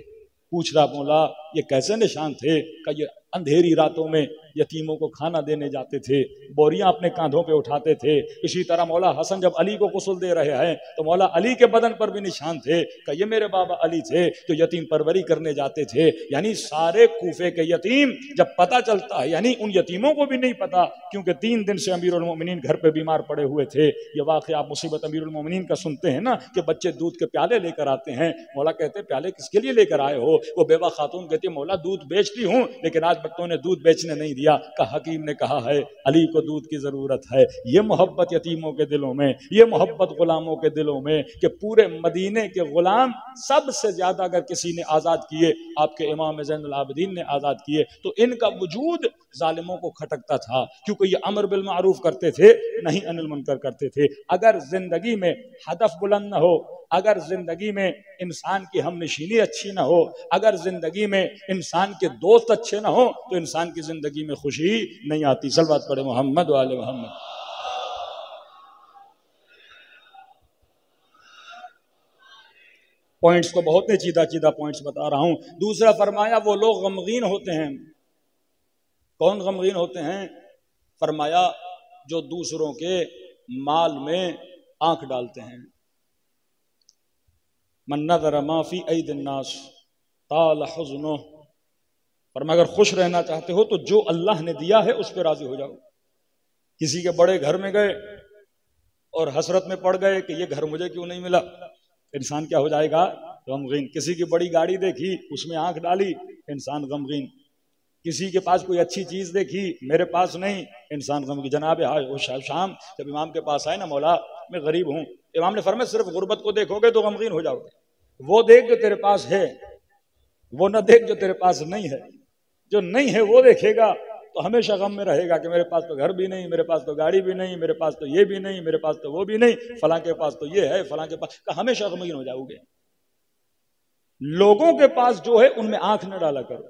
پوچھ رہا مولا یہ کیسے نشان تھے؟ کہ یہ اندھیری راتوں میں یتیموں کو کھانا دینے جاتے تھے، بوریاں اپنے کاندھوں پہ اٹھاتے تھے. اسی طرح مولا حسن جب علی کو غسل دے رہے ہیں تو مولا علی کے بدن پر بھی نشان تھے کہ یہ میرے بابا علی تھے جو یتیم پروری کرنے جاتے تھے. یعنی سارے کوفے کے یتیم جب پتہ چلتا ہے، یعنی ان یتیموں کو بھی نہیں پتا کیونکہ 3 دن سے امیر المومنین گھر پہ بیمار پڑے ہوئے تھے. یہ واقعہ آپ مصیبت امیر المومنین کا سنتے ہیں نا کہ بچے دودھ کے پیالے لے کر آتے ہیں. مولا کہتے ہیں پیالے کس کے لیے لے کر آئے ہو؟ وہ بیوہ خاتون کہتی ہے مولا دودھ بیچتی ہوں لیکن آج بچوں نے دودھ بیچنے نہیں دیا. دیا کہ حکیم نے کہا ہے علی کو دودھ کی ضرورت ہے. یہ محبت یتیموں کے دلوں میں، یہ محبت غلاموں کے دلوں میں کہ پورے مدینے کے غلام سب سے زیادہ اگر کسی نے آزاد کیے آپ کے امام زین العابدین نے آزاد کیے، تو ان کا وجود ظالموں کو کھٹکتا تھا، کیونکہ یہ امر بالمعروف کرتے تھے، نہیں عن المنکر کرتے تھے. اگر زندگی میں ہدف بلند نہ ہو، اگر زندگی میں انسان کی ہم نشینی اچھی نہ ہو، اگر زندگی میں انسان کے دوست اچھے نہ ہو، تو انسان کی زندگی میں خوشی نہیں آتی. صلوات پڑھے محمد و آل محمد. پوائنٹس تو بہت نے چیدہ چیدہ پوائنٹس بتا رہا ہوں. دوسرا فرمایا وہ لوگ غمگین ہوتے ہیں. کون غمگین ہوتے ہیں؟ فرمایا جو دوسروں کے مال میں آنکھ ڈالتے ہیں. من نظر ما فی اید الناس طال حزنہ. فرمایا اگر خوش رہنا چاہتے ہو تو جو اللہ نے دیا ہے اس پہ راضی ہو جاؤ. کسی کے بڑے گھر میں گئے اور حسرت میں پڑ گئے کہ یہ گھر مجھے کیوں نہیں ملا، انسان کیا ہو جائے گا؟ غمگین. کسی کی بڑی گاڑی دیکھی اس میں آنکھ ڈالی، انسان غمگین. کسی کے پاس کوئی اچھی چیز دیکھی میرے پاس نہیں، انسان غمگین. جناب شام جب امام کے پاس آئے نا، مولا میں غریب ہوں، امام نے فرمایا صرف غربت کو دیکھو گے تو غمگین ہو جاؤ گے. وہ دیکھ جو تیرے پاس ہے، وہ نہ دیکھ جو تیرے پاس نہیں ہے. جو نہیں ہے وہ دیکھے گا تو ہمیشہ غم میں رہے گا کہ میرے پاس تو گھر بھی نہیں، میرے پاس تو گاڑی بھی نہیں، میرے پاس تو یہ بھی نہیں، میرے پاس تو وہ بھی نہیں، فلاں کے پاس تو یہ ہے، فلاں کے پاس. کہ ہمیشہ غمگین ہو جاؤ گے. لوگوں کے پاس جو ہے ان میں آنکھ نہ ڈالا کرو.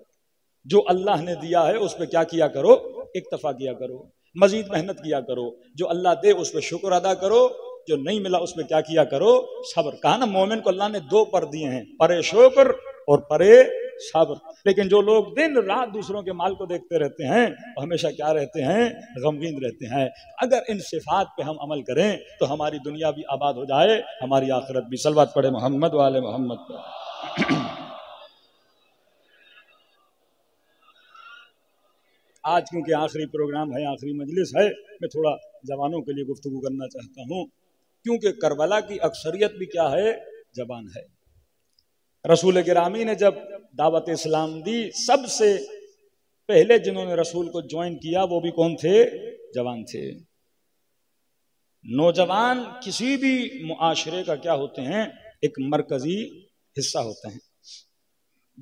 جو اللہ نے دیا ہے اس پہ کیا کیا کرو؟ اکتفا کیا کرو، مزید محنت کیا کرو. جو اللہ دے اس پہ شکر ادا کرو، جو نہیں ملا اس پہ کیا کیا کرو؟ صبر. کہا نا مومن کو اللہ نے دو پر دیے ہیں، پرے شکر اور پرے صبر. لیکن جو لوگ دن رات دوسروں کے مال کو دیکھتے رہتے ہیں وہ ہمیشہ کیا رہتے ہیں؟ غمگین رہتے ہیں. اگر ان صفات پہ ہم عمل کریں تو ہماری دنیا بھی آباد ہو جائے، ہماری آخرت بھی. صلوات پڑھے محمد و آل محمد پر. آج کیونکہ آخری پروگرام ہے، آخری مجلس ہے، میں تھوڑا جوانوں کے لیے گفتگو کرنا چاہتا ہوں، کیونکہ کربلا کی اکثریت بھی کیا ہے؟ جوان ہے. رسول گرامی نے جب دعوت اسلام دی، سب سے پہلے جنہوں نے رسول کو جوائن کیا وہ بھی کون تھے؟ جوان تھے. نوجوان کسی بھی معاشرے کا کیا ہوتے ہیں؟ ایک مرکزی حصہ ہوتے ہیں.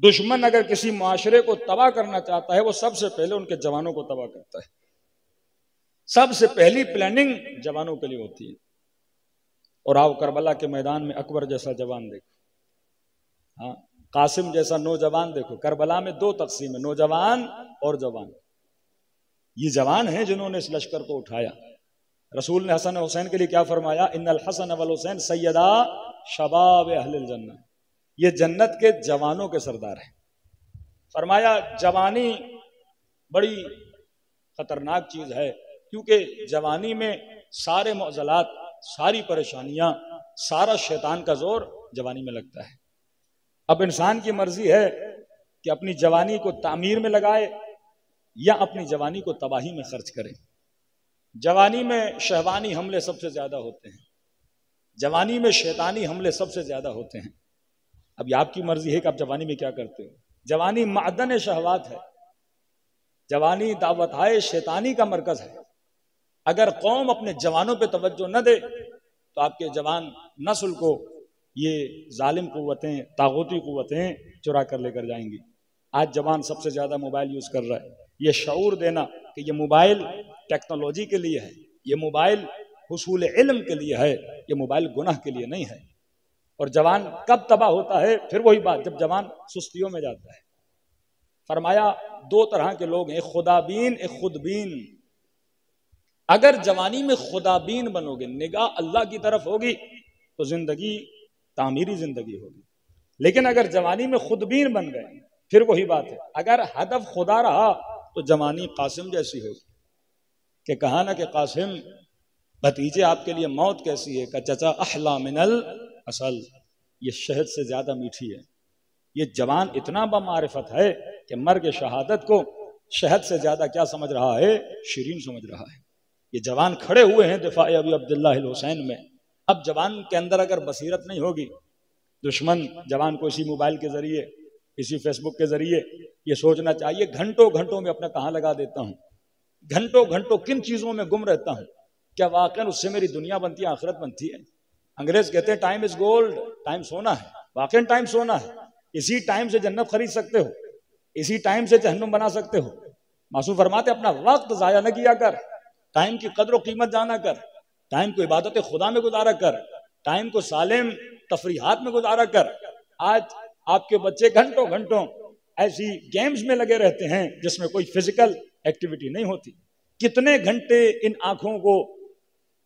دشمن اگر کسی معاشرے کو تباہ کرنا چاہتا ہے وہ سب سے پہلے ان کے جوانوں کو تباہ کرتا ہے. سب سے پہلی پلاننگ جوانوں کے لیے ہوتی ہے. اور آؤ کربلا کے میدان میں اکبر جیسا جوان دیکھو، ہاں قاسم جیسا نوجوان دیکھو. کربلا میں دو تقسیم ہے، نوجوان اور جوان. یہ جوان ہیں جنہوں نے اس لشکر کو اٹھایا. رسول نے حسن حسین کے لیے کیا فرمایا؟ ان الحسن والحسین سیدا شباب اہل الجنہ. یہ جنت کے جوانوں کے سردار ہیں. فرمایا جوانی بڑی خطرناک چیز ہے، کیونکہ جوانی میں سارے معضلات، ساری پریشانیاں، سارا شیطان کا زور جوانی میں لگتا ہے. اب انسان کی مرضی ہے کہ اپنی جوانی کو تعمیر میں لگائے یا اپنی جوانی کو تباہی میں خرچ کرے. جوانی میں شہوانی حملے سب سے زیادہ ہوتے ہیں، جوانی میں شیطانی حملے سب سے زیادہ ہوتے ہیں. اب یہ آپ کی مرضی ہے کہ آپ جوانی میں کیا کرتے ہو. جوانی معدن شہوات ہے، جوانی دعوتہائے شیطانی کا مرکز ہے. اگر قوم اپنے جوانوں پہ توجہ نہ دے تو آپ کے جوان نسل کو یہ ظالم قوتیں، طاغوتی قوتیں چرا کر لے کر جائیں گی. آج جوان سب سے زیادہ موبائل یوز کر رہا ہے. یہ شعور دینا کہ یہ موبائل ٹیکنالوجی کے لیے ہے، یہ موبائل حصول علم کے لیے ہے، یہ موبائل گناہ کے لیے نہیں ہے. اور جوان کب تباہ ہوتا ہے؟ پھر وہی بات، جب جوان سستیوں میں جاتا ہے. فرمایا دو طرح کے لوگ ہیں، ایک خدا بین، ایک خود بین. اگر جوانی میں خدا بین بنو گے، نگاہ اللہ کی طرف ہوگی تو زندگی تعمیری زندگی ہوگی. لیکن اگر جوانی میں خود بین بن گئے پھر وہی بات ہے. اگر ہدف خدا رہا تو جوانی قاسم جیسی ہوگی. کہ کہا نا کہ قاسم بھتیجے آپ کے لیے موت کیسی ہے؟ کہ چچا احلا من العسل، یہ شہد سے زیادہ میٹھی ہے. یہ جوان اتنا بمعرفت ہے کہ مرگ شہادت کو شہد سے زیادہ کیا سمجھ رہا ہے؟ شیرین سمجھ رہا ہے. یہ جوان کھڑے ہوئے ہیں دفاع ابی عبداللہ الحسین میں. اب جوان کے اندر اگر بصیرت نہیں ہوگی، دشمن جوان کو اسی موبائل کے ذریعے اسی فیس بک کے ذریعے یہ سوچنا چاہیے گھنٹوں گھنٹوں میں اپنا کہاں لگا دیتا ہوں، گھنٹوں گھنٹوں کن چیزوں میں گم رہتا ہوں، کیا واقعا اس سے میری دنیا بنتی ہے، آخرت بنتی ہے؟ انگریز کہتے ہیں ٹائم از گولڈ، ٹائم سونا ہے، واقعا ٹائم سونا ہے۔ اسی ٹائم سے جنت خرید سکتے ہو، اسی ٹائم سے جہنم بنا سکتے ہو۔ معصوم فرماتے اپنا وقت ضائع نہ کیا کر، ٹائم کی قدر و قیمت جانا کر، ٹائم کو عبادت خدا میں گزارا کر، ٹائم کو سالم تفریحات میں گزارا کر۔ آج آپ کے بچے گھنٹوں گھنٹوں ایسی گیمز میں لگے رہتے ہیں جس میں کوئی فزیکل ایکٹیویٹی نہیں ہوتی۔ کتنے گھنٹے ان آنکھوں کو،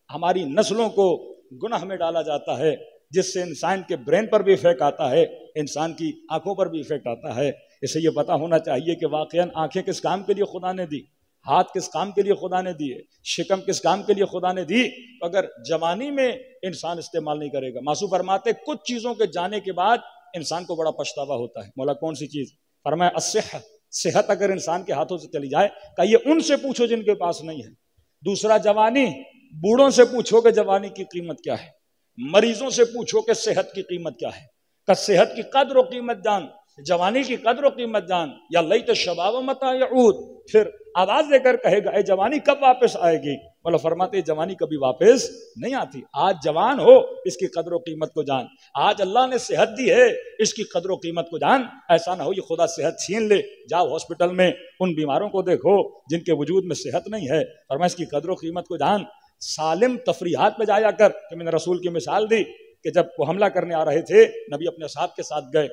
ہماری نسلوں کو گناہ میں ڈالا جاتا ہے، جس سے انسان کے برین پر بھی افیکٹ آتا ہے، انسان کی آنکھوں پر بھی افیکٹ آتا ہے۔ اسے یہ پتا ہونا چاہیے کہ واقعاً آنکھیں کس کام کے لیے خدا نے دی، ہاتھ کس کام کے لیے خدا نے دیے، شکم کس کام کے لیے خدا نے دی، اگر جوانی میں انسان استعمال نہیں کرے گا۔ معصوم فرماتے کچھ چیزوں کے جانے کے بعد انسان کو بڑا پچھتاوا ہوتا ہے۔ مولا کون سی چیز؟ فرمایا الصحت، صحت اگر انسان کے ہاتھوں سے چلی جائے، کہیے ان سے پوچھو جن کے پاس نہیں ہے۔ دوسرا جوانی، بوڑھوں سے پوچھو کہ جوانی کی قیمت کیا ہے، مریضوں سے پوچھو کہ صحت کی قیمت کیا ہے، کہ صحت کی قدر و قیمت جان، جوانی کی قدر و قیمت جان۔ یا لیت الشباب متى یعود، پھر آواز دے کر کہے گا اے جوانی کب واپس آئے گی؟ مولا فرماتے جوانی کبھی واپس نہیں آتی۔ آج جوان ہو، اس کی قدر و قیمت کو جان۔ آج اللہ نے صحت دی ہے، اس کی قدر و قیمت کو جان۔ ایسا نہ ہو یہ خدا صحت چھین لے۔ جاؤ ہاسپٹل میں ان بیماروں کو دیکھو جن کے وجود میں صحت نہیں ہے، فرمایا اس کی قدر و قیمت کو جان۔ سالم تفریحات میں جایا کر، کہ میں نے رسول کی مثال دی کہ جب وہ حملہ کرنے آ رہے تھے، نبی اپنے اصحاب کے ساتھ گئے۔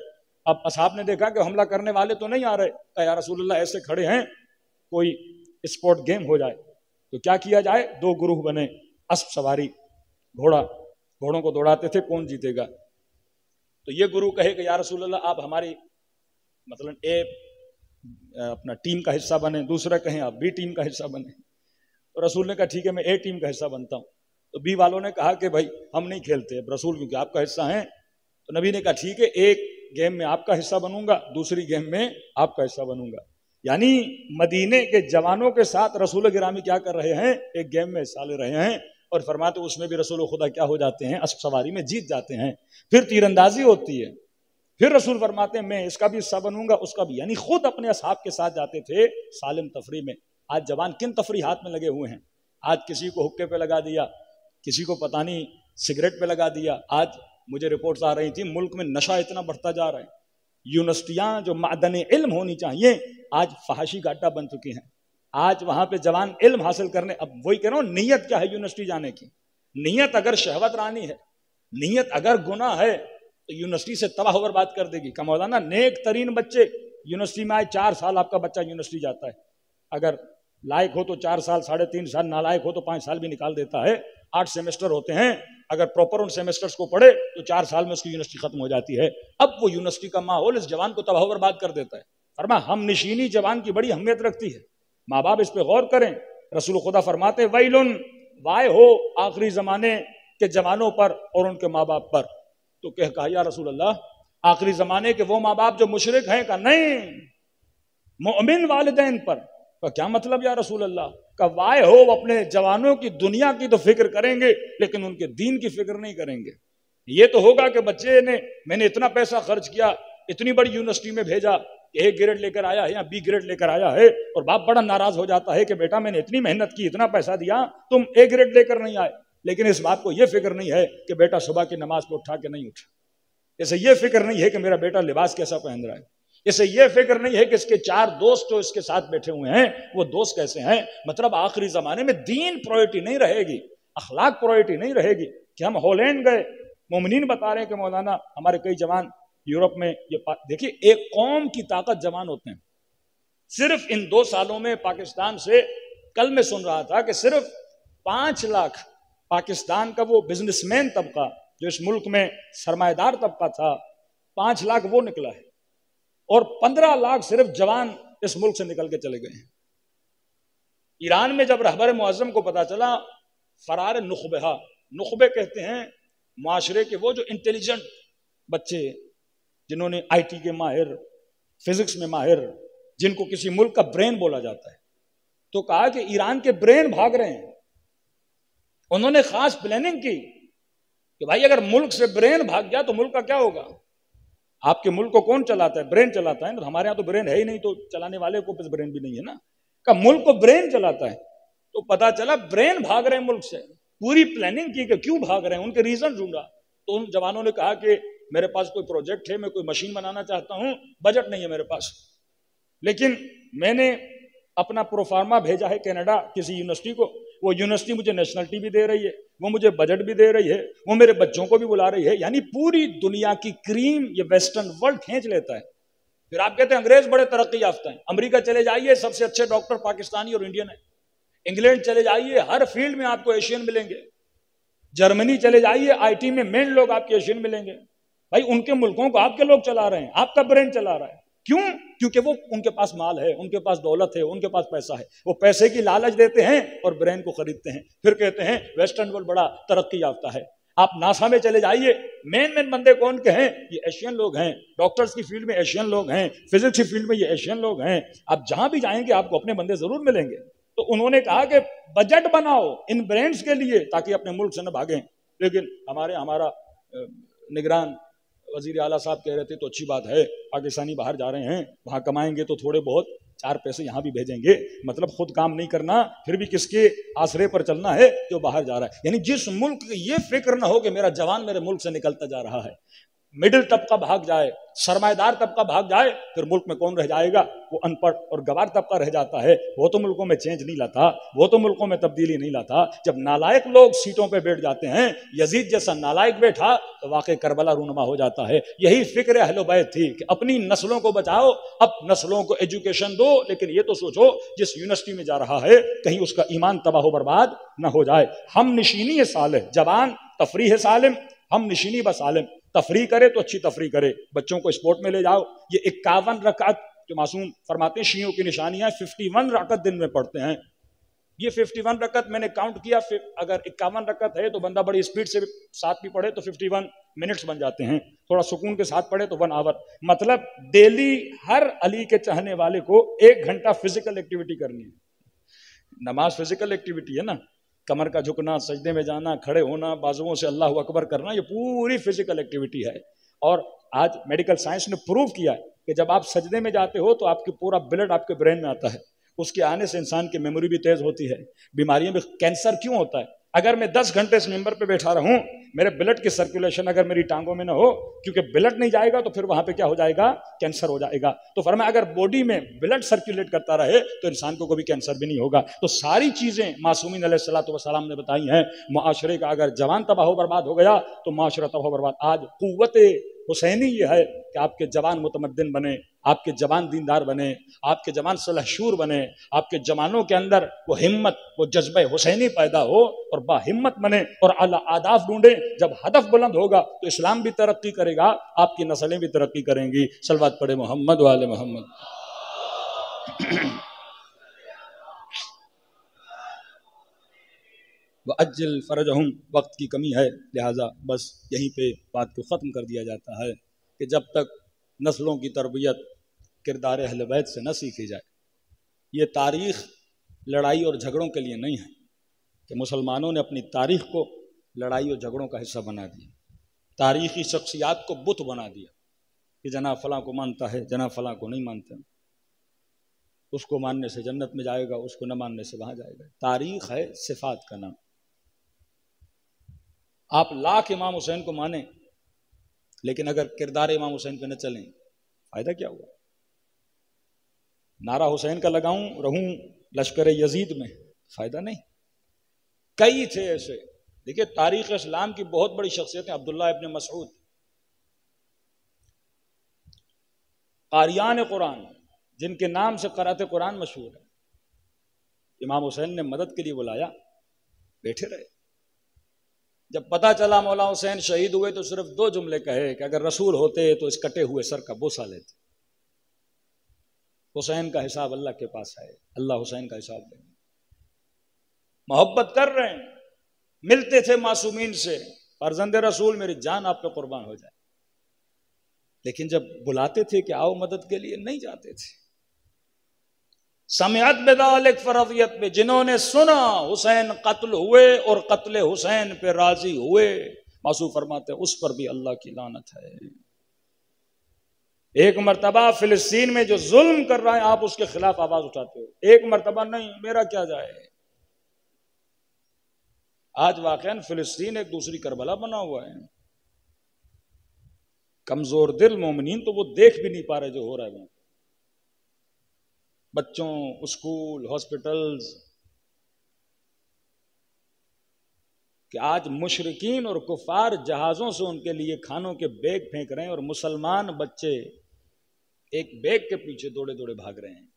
اب اصحاب نے دیکھا کہ حملہ کرنے والے تو نہیں آ رہے، کہا یا رسول اللہ ایسے کھڑے ہیں کوئی اسپورٹ گیم ہو جائے تو کیا کیا جائے؟ دو گروہ بنے، اسب سواری، گھوڑوں کو دوڑاتے تھے، کون جیتے گا؟ تو یہ گروہ کہے کہ یا رسول اللہ آپ ہماری مثلا اے اپنا ٹیم کا حصہ بنے، دوسرا کہیں آپ بی ٹیم کا حصہ بنے۔ تو رسول نے کہا ٹھیک ہے میں اے ٹیم کا حصہ بنتا ہوں۔ تو بی والوں نے کہا کہ بھائی ہم نہیں کھیلتے، اب رسول کیونکہ آپ کا حصہ ہیں۔ تو نبی نے کہا ٹھیک ہے ایک گیم میں آپ کا حصہ بنوں گا، دوسری گیم میں آپ کا حصہ بنوں گا۔ یعنی مدینے کے جوانوں کے ساتھ رسول گرامی کیا کر رہے ہیں؟ ایک گیم میں حصہ لے رہے ہیں، اور فرماتے اس میں بھی رسول خدا کیا ہو جاتے ہیں؟ اسب سواری میں جیت جاتے ہیں۔ پھر تیر اندازی ہوتی ہے، پھر رسول فرماتے ہیں میں اس کا بھی حصہ بنوں گا، اس کا بھی۔ یعنی خود اپنے اصحاب کے ساتھ جاتے تھے سالم تفریح میں۔ آج جوان کن تفریحات میں لگے ہوئے ہیں؟ آج کسی کو حقے پہ لگا دیا، کسی کو پتہ نہیں سگریٹ پہ لگا دیا۔ آج مجھے رپورٹس آ رہی تھی ملک میں نشہ اتنا بڑھتا جا رہا ہے، یونیورسٹیاں جو معدن علم ہونی چاہیے آج فحاشی کا اڈا بن چکی ہیں۔ آج وہاں پہ جوان علم حاصل کرنے، اب وہی کہہ رہا ہوں نیت کیا ہے یونیورسٹی جانے کی؟ نیت اگر شہوت رانی ہے، نیت اگر گناہ ہے تو یونیورسٹی سے تباہ و برباد کر دے گی۔ کہ مولانا نیک ترین بچے یونیورسٹی میں آئے، 4 سال آپ کا بچہ یونیورسٹی جاتا ہے، اگر لائق ہو تو 4 سال 3.5 سال، نالائق ہو تو 5 سال بھی نکال دیتا ہے۔ 8 سیمسٹر ہوتے ہیں، اگر پراپر ان سیمسٹرز کو پڑھے تو 4 سال میں اس کی یونیورسٹی ختم ہو جاتی ہے۔ اب وہ یونیورسٹی کا ماحول اس جوان کو تباہ و برباد کر دیتا ہے۔ فرمایا ہم نشینی جوان کی بڑی اہمیت رکھتی ہے، ماں باپ اس پہ غور کریں۔ رسول خدا فرماتے ویلن، وائے ہو آخری زمانے کے جوانوں پر اور ان کے ماں باپ پر۔ تو کہا یا رسول اللہ آخری زمانے کے وہ ماں باپ جو مشرک ہیں؟ کہا نہیں، مومن والدین پر۔ تو کیا مطلب یا رسول اللہ؟ کہ وائے ہو وہ اپنے جوانوں کی دنیا کی تو فکر کریں گے لیکن ان کے دین کی فکر نہیں کریں گے۔ یہ تو ہوگا کہ بچے نے، میں نے اتنا پیسہ خرچ کیا، اتنی بڑی یونیورسٹی میں بھیجا، اے گریڈ لے کر آیا ہے یا بی گریڈ لے کر آیا ہے، اور باپ بڑا ناراض ہو جاتا ہے کہ بیٹا میں نے اتنی محنت کی، اتنا پیسہ دیا، تم اے گریڈ لے کر نہیں آئے۔ لیکن اس باپ کو یہ فکر نہیں ہے کہ بیٹا صبح کی نماز کو اٹھا کے نہیں اٹھا، اسے یہ فکر نہیں ہے کہ میرا بیٹا لباس کیسا پہن رہا ہے، اسے یہ فکر نہیں ہے کہ اس کے 4 دوست جو اس کے ساتھ بیٹھے ہوئے ہیں وہ دوست کیسے ہیں۔ مطلب آخری زمانے میں دین پرائرٹی نہیں رہے گی، اخلاق پرائرٹی نہیں رہے گی۔ کہ ہم ہالینڈ گئے، مومنین بتا رہے ہیں کہ مولانا ہمارے کئی جوان یورپ میں، یہ دیکھیے ایک قوم کی طاقت جوان ہوتے ہیں۔ صرف ان 2 سالوں میں پاکستان سے، کل میں سن رہا تھا کہ صرف 5 لاکھ پاکستان کا وہ بزنس مین طبقہ جو اس ملک میں سرمایہ دار طبقہ تھا، 5 لاکھ وہ نکلا ہے، اور 15 لاکھ صرف جوان اس ملک سے نکل کے چلے گئے ہیں۔ ایران میں جب رہبر معظم کو پتا چلا، فرار نخبہ، نخبے کہتے ہیں معاشرے کے وہ جو انٹیلیجنٹ بچے جنہوں نے آئی ٹی کے ماہر، فزکس میں ماہر، جن کو کسی ملک کا برین بولا جاتا ہے، تو کہا کہ ایران کے برین بھاگ رہے ہیں۔ انہوں نے خاص پلاننگ کی کہ بھائی اگر ملک سے برین بھاگ گیا تو ملک کا کیا ہوگا؟ آپ کے ملک کو کون چلاتا ہے؟ برین چلاتا ہے نا. ہمارے یہاں تو برین ہے ہی نہیں، تو چلانے والے کو پس برین بھی نہیں ہے نا. کہ ملک کو برین چلاتا ہے. تو پتا چلا برین بھاگ رہے ہیں ملک سے. پوری پلاننگ کی کہ کیوں بھاگ رہے ہیں، ان کے ریزن ڈھونڈا. تو ان جوانوں نے کہا کہ میرے پاس کوئی پروجیکٹ ہے، میں کوئی مشین بنانا چاہتا ہوں، بجٹ نہیں ہے میرے پاس، لیکن میں نے اپنا پروفارما بھیجا ہے کینیڈا کسی یونیورسٹی کو. وہ یونیورسٹی مجھے نیشنلٹی بھی دے رہی ہے، وہ مجھے بجٹ بھی دے رہی ہے، وہ میرے بچوں کو بھی بلا رہی ہے. یعنی پوری دنیا کی کریم یہ ویسٹرن ورلڈ کھینچ لیتا ہے. پھر آپ کہتے ہیں انگریز بڑے ترقی یافتہ ہیں. امریکہ چلے جائیے، سب سے اچھے ڈاکٹر پاکستانی اور انڈین ہیں. انگلینڈ چلے جائیے، ہر فیلڈ میں آپ کو ایشین ملیں گے. جرمنی چلے جائیے، آئی ٹی میں مین لوگ آپ کے ایشین ملیں گے. بھائی ان کے ملکوں کو آپ کے لوگ چلا رہے ہیں، آپ کا برین چلا رہا ہے. کیوں؟ کیونکہ وہ ان کے پاس مال ہے، ان کے پاس دولت ہے، ان کے پاس پیسہ ہے. وہ پیسے کی لالچ دیتے ہیں اور برین کو خریدتے ہیں. پھر کہتے ہیں ویسٹرن ورلڈ بڑا ترقی یافتہ ہے. آپ ناسا میں چلے جائیے، مین بندے کون کے ہیں؟ یہ ایشین لوگ ہیں. ڈاکٹرز کی فیلڈ میں ایشین لوگ ہیں، فزکس کی فیلڈ میں یہ ایشین لوگ ہیں. آپ جہاں بھی جائیں گے آپ کو اپنے بندے ضرور ملیں گے. تو انہوں نے کہا کہ بجٹ بناؤ ان برینڈز کے لیے تاکہ اپنے ملک سے نہ بھاگیں. لیکن ہمارا نگران وزیر اعلیٰ صاحب کہہ رہے تھے تو اچھی بات ہے، پاکستانی باہر جا رہے ہیں، وہاں کمائیں گے تو تھوڑے بہت چار پیسے یہاں بھی بھیجیں گے. مطلب خود کام نہیں کرنا، پھر بھی کس کے آسرے پر چلنا ہے؟ جو باہر جا رہا ہے. یعنی جس ملک یہ فکر نہ ہو کہ میرا جوان میرے ملک سے نکلتا جا رہا ہے، مڈل طبقہ بھاگ جائے، سرمایہ دار طبقہ بھاگ جائے، پھر ملک میں کون رہ جائے گا؟ وہ ان پڑھ اور گوار طبقہ رہ جاتا ہے. وہ تو ملکوں میں چینج نہیں لاتا، وہ تو ملکوں میں تبدیلی نہیں لاتا. جب نالائق لوگ سیٹوں پہ بیٹھ جاتے ہیں، یزید جیسا نالائق بیٹھا تو واقعی کربلا رونما ہو جاتا ہے. یہی فکر اہل بیت تھی کہ اپنی نسلوں کو بچاؤ، اب نسلوں کو ایجوکیشن دو، لیکن یہ تو سوچو جس یونیورسٹی میں جا رہا ہے کہیں اس کا ایمان تباہ و برباد نہ ہو جائے. ہم نشینی صالح، جوان تفریح سالم، ہم نشینی بسالم. تفریح کرے تو اچھی تفریح کرے، بچوں کو اسپورٹ میں لے جاؤ. یہ 51 رکعت جو معصوم فرماتے ہیں شیعوں کی نشانیاں 51 رکعت دن میں پڑھتے ہیں. یہ 51 رکعت میں نے کاؤنٹ کیا، اگر 51 رکعت ہے تو بندہ بڑی اسپیڈ سے ساتھ بھی پڑھے تو 51 منٹس بن جاتے ہیں، تھوڑا سکون کے ساتھ پڑھے تو 1 آور. مطلب ڈیلی ہر علی کے چاہنے والے کو 1 گھنٹہ فزیکل ایکٹیویٹی کرنی ہے. نماز فزیکل ایکٹیویٹی ہے نا، کمر کا جھکنا، سجدے میں جانا، کھڑے ہونا، بازوؤں سے اللہ اکبر کرنا، یہ پوری فزیکل ایکٹیویٹی ہے. اور آج میڈیکل سائنس نے پروو کیا ہے کہ جب آپ سجدے میں جاتے ہو تو آپ کی پورا بلڈ آپ کے برین میں آتا ہے. اس کے آنے سے انسان کی میموری بھی تیز ہوتی ہے. بیماریاں بھی. کینسر کیوں ہوتا ہے؟ اگر میں 10 گھنٹے اس ممبر پہ بیٹھا رہوں، میرے بلڈ کی سرکولیشن اگر میری ٹانگوں میں نہ ہو، کیونکہ بلڈ نہیں جائے گا تو پھر وہاں پہ کیا ہو جائے گا؟ کینسر ہو جائے گا. تو فرمایا اگر باڈی میں بلڈ سرکولیٹ کرتا رہے تو انسان کو کبھی کینسر بھی نہیں ہوگا. تو ساری چیزیں معصومین علیہ الصلوۃ والسلام نے بتائی ہیں. معاشرے کا اگر جوان تباہ و برباد ہو گیا تو معاشرہ تباہ و برباد. آج قوت حسینی یہ ہے کہ آپ کے جوان متمدن بنے، آپ کے جوان دیندار بنے، آپ کے جوان صلح شور بنے، آپ کے جوانوں کے اندر وہ ہمت، وہ جذبہ حسینی پیدا ہو اور با ہمت بنے اور اعلیٰ اہداف ڈھونڈے. جب ہدف بلند ہوگا تو اسلام بھی ترقی کرے گا، آپ کی نسلیں بھی ترقی کریں گی. صلوات پڑھے محمد و آل محمد. وَأَجِّلْ فَرَجَهُمْ. وقت کی کمی ہے لہٰذا بس یہیں پہ بات کو ختم کر دیا جاتا ہے کہ جب تک نسلوں کی تربیت کردار اہل بیت سے نہ سیکھی جائے. یہ تاریخ لڑائی اور جھگڑوں کے لیے نہیں ہے کہ مسلمانوں نے اپنی تاریخ کو لڑائی اور جھگڑوں کا حصہ بنا دیا، تاریخی شخصیات کو بت بنا دیا کہ جناب فلاں کو مانتا ہے، جناب فلاں کو نہیں مانتا، اس کو ماننے سے جنت میں جائے گا، اس کو نہ ماننے سے وہاں جائے گا. تاریخ ہے صفات کا نام. آپ لاکھ امام حسین کو مانیں لیکن اگر کردار امام حسین پہ نہ چلیں فائدہ کیا ہوا؟ نعرہ حسین کا لگاؤں رہوں لشکر یزید میں، فائدہ نہیں. کئی تھے ایسے. دیکھیے تاریخ اسلام کی بہت بڑی شخصیتیں، عبداللہ ابن مسعود قاریان قرآن، جن کے نام سے قرأت قرآن مشہور ہے. امام حسین نے مدد کے لیے بلایا، بیٹھے رہے. جب پتا چلا مولا حسین شہید ہوئے تو صرف 2 جملے کہے کہ اگر رسول ہوتے تو اس کٹے ہوئے سر کا بوسہ لیتے. حسین کا حساب اللہ کے پاس ہے، اللہ حسین کا حساب لیں گے. محبت کر رہے ہیں، ملتے تھے معصومین سے، فرزند رسول میری جان آپ پہ قربان ہو جائے، لیکن جب بلاتے تھے کہ آؤ مدد کے لیے نہیں جاتے تھے. سمعت بذالک فرضیت پہ جنہوں نے سنا حسین قتل ہوئے اور قتل حسین پہ راضی ہوئے، معصوم فرماتے ہیں اس پر بھی اللہ کی لعنت ہے. ایک مرتبہ فلسطین میں جو ظلم کر رہا ہے آپ اس کے خلاف آواز اٹھاتے ہو، ایک مرتبہ نہیں، میرا کیا جائے۔ آج واقعاً فلسطین ایک دوسری کربلا بنا ہوا ہے۔ کمزور دل مومنین تو وہ دیکھ بھی نہیں پا رہے جو ہو رہا ہے وہاں، بچوں، اسکول، ہاسپٹلز، کہ آج مشرکین اور کفار جہازوں سے ان کے لیے کھانوں کے بیگ پھینک رہے ہیں اور مسلمان بچے ایک بیگ کے پیچھے دوڑے دوڑے بھاگ رہے ہیں۔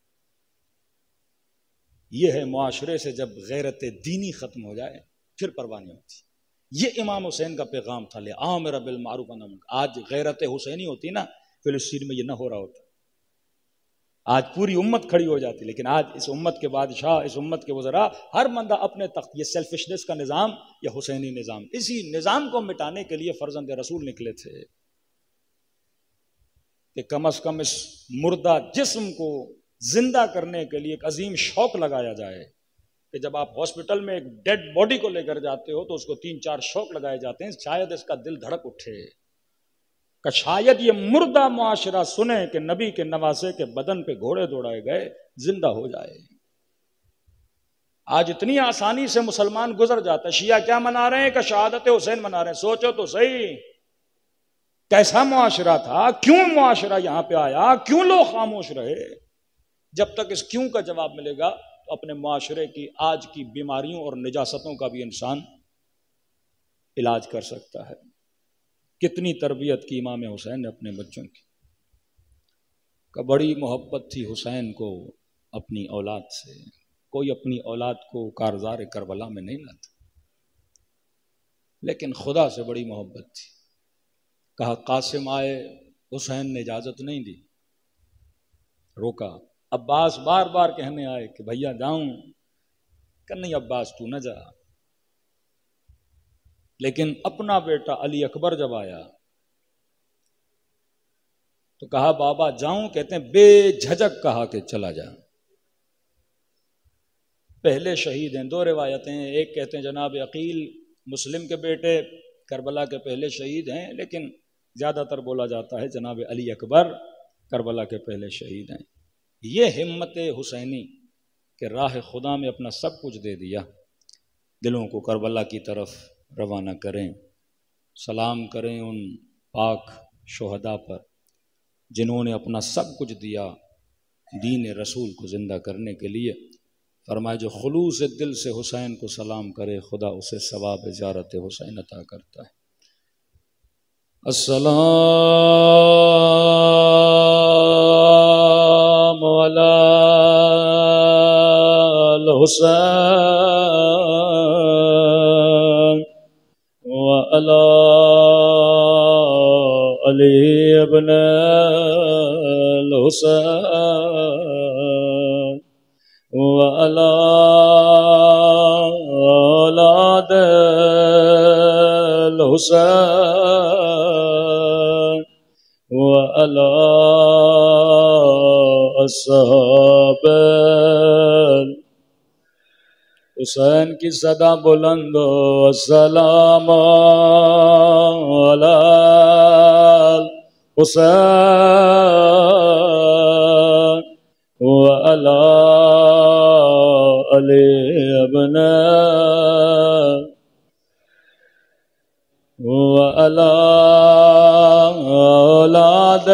یہ ہے معاشرے سے جب غیرت دینی ختم ہو جائے پھر پرواہ نہیں ہوتی۔ یہ امام حسین کا پیغام تھا، لِآمِرَ بِالْمَعْرُوفِ وَانْهَى عَنِ الْمُنکَرِ۔ آج غیرت حسینی ہوتی نا فلسطین میں یہ نہ ہو رہا ہوتا، آج پوری امت کھڑی ہو جاتی۔ لیکن آج اس امت کے بادشاہ، اس امت کے وزراء، ہر بندہ اپنے تخت، یہ سیلفشنس کا نظام، یہ حسینی نظام، اسی نظام کو مٹانے کے لیے فرزند رسول نکلے تھے کہ کم از کم اس مردہ جسم کو زندہ کرنے کے لیے ایک عظیم شوق لگایا جائے، کہ جب آپ ہاسپٹل میں ایک ڈیڈ باڈی کو لے کر جاتے ہو تو اس کو 3-4 شوق لگائے جاتے ہیں، شاید اس کا دل دھڑک اٹھے کہ شاید یہ مردہ معاشرہ سنے کہ نبی کے نواسے کے بدن پہ گھوڑے دوڑائے گئے زندہ ہو جائے۔ آج اتنی آسانی سے مسلمان گزر جاتا ہے۔ شیعہ کیا منا رہے ہیں کہ شہادت حسین منا رہے ہیں۔ سوچو تو صحیح، کیسا معاشرہ تھا، کیوں معاشرہ یہاں پہ آیا، کیوں لوگ خاموش رہے؟ جب تک اس کیوں کا جواب ملے گا تو اپنے معاشرے کی آج کی بیماریوں اور نجاستوں کا بھی انسان علاج کر سکتا ہے۔ کتنی تربیت کی امام حسین نے اپنے بچوں کی، کہ بڑی محبت تھی حسین کو اپنی اولاد سے۔ کوئی اپنی اولاد کو کارزار کربلا میں نہیں لاتا، لیکن خدا سے بڑی محبت تھی۔ کہا قاسم آئے، حسین نے اجازت نہیں دی، روکا۔ عباس بار بار کہنے آئے کہ بھیا جاؤں، کہ نہیں عباس تو نہ جا۔ لیکن اپنا بیٹا علی اکبر جب آیا تو کہا بابا جاؤں، کہتے ہیں بے جھجک کہا کہ چلا جا۔ پہلے شہید ہیں، 2 روایتیں ہیں، ایک کہتے ہیں جناب عقیل مسلم کے بیٹے کربلا کے پہلے شہید ہیں، لیکن زیادہ تر بولا جاتا ہے جناب علی اکبر کربلا کے پہلے شہید ہیں۔ یہ ہمت حسینی کہ راہ خدا میں اپنا سب کچھ دے دیا، دلوں کو کربلا کی طرف روانہ کریں، سلام کریں ان پاک شہداء پر جنہوں نے اپنا سب کچھ دیا دین رسول کو زندہ کرنے کے لیے۔ فرمایا جو خلوص دل سے حسین کو سلام کرے خدا اسے ثواب زیارت حسین عطا کرتا ہے۔ السلام علی الحسین وعلی علی ابن الحسین وعلی اولاد الحسین وعلی اصحاب حسین کی صدا بلند ہو۔ السلام علی الحسین وعلی علی ابن وعلی اولاد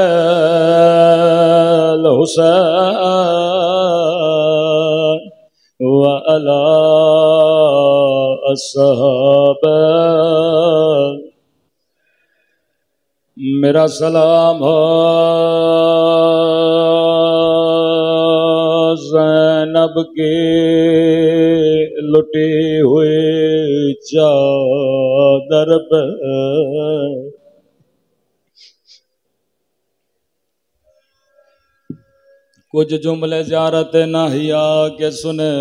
الحسین وعلی اصحاب۔ میرا سلام ہو زینب کی لٹی ہوئی چادر پہ، کچھ جملے زیارت ناہیا کے سنے،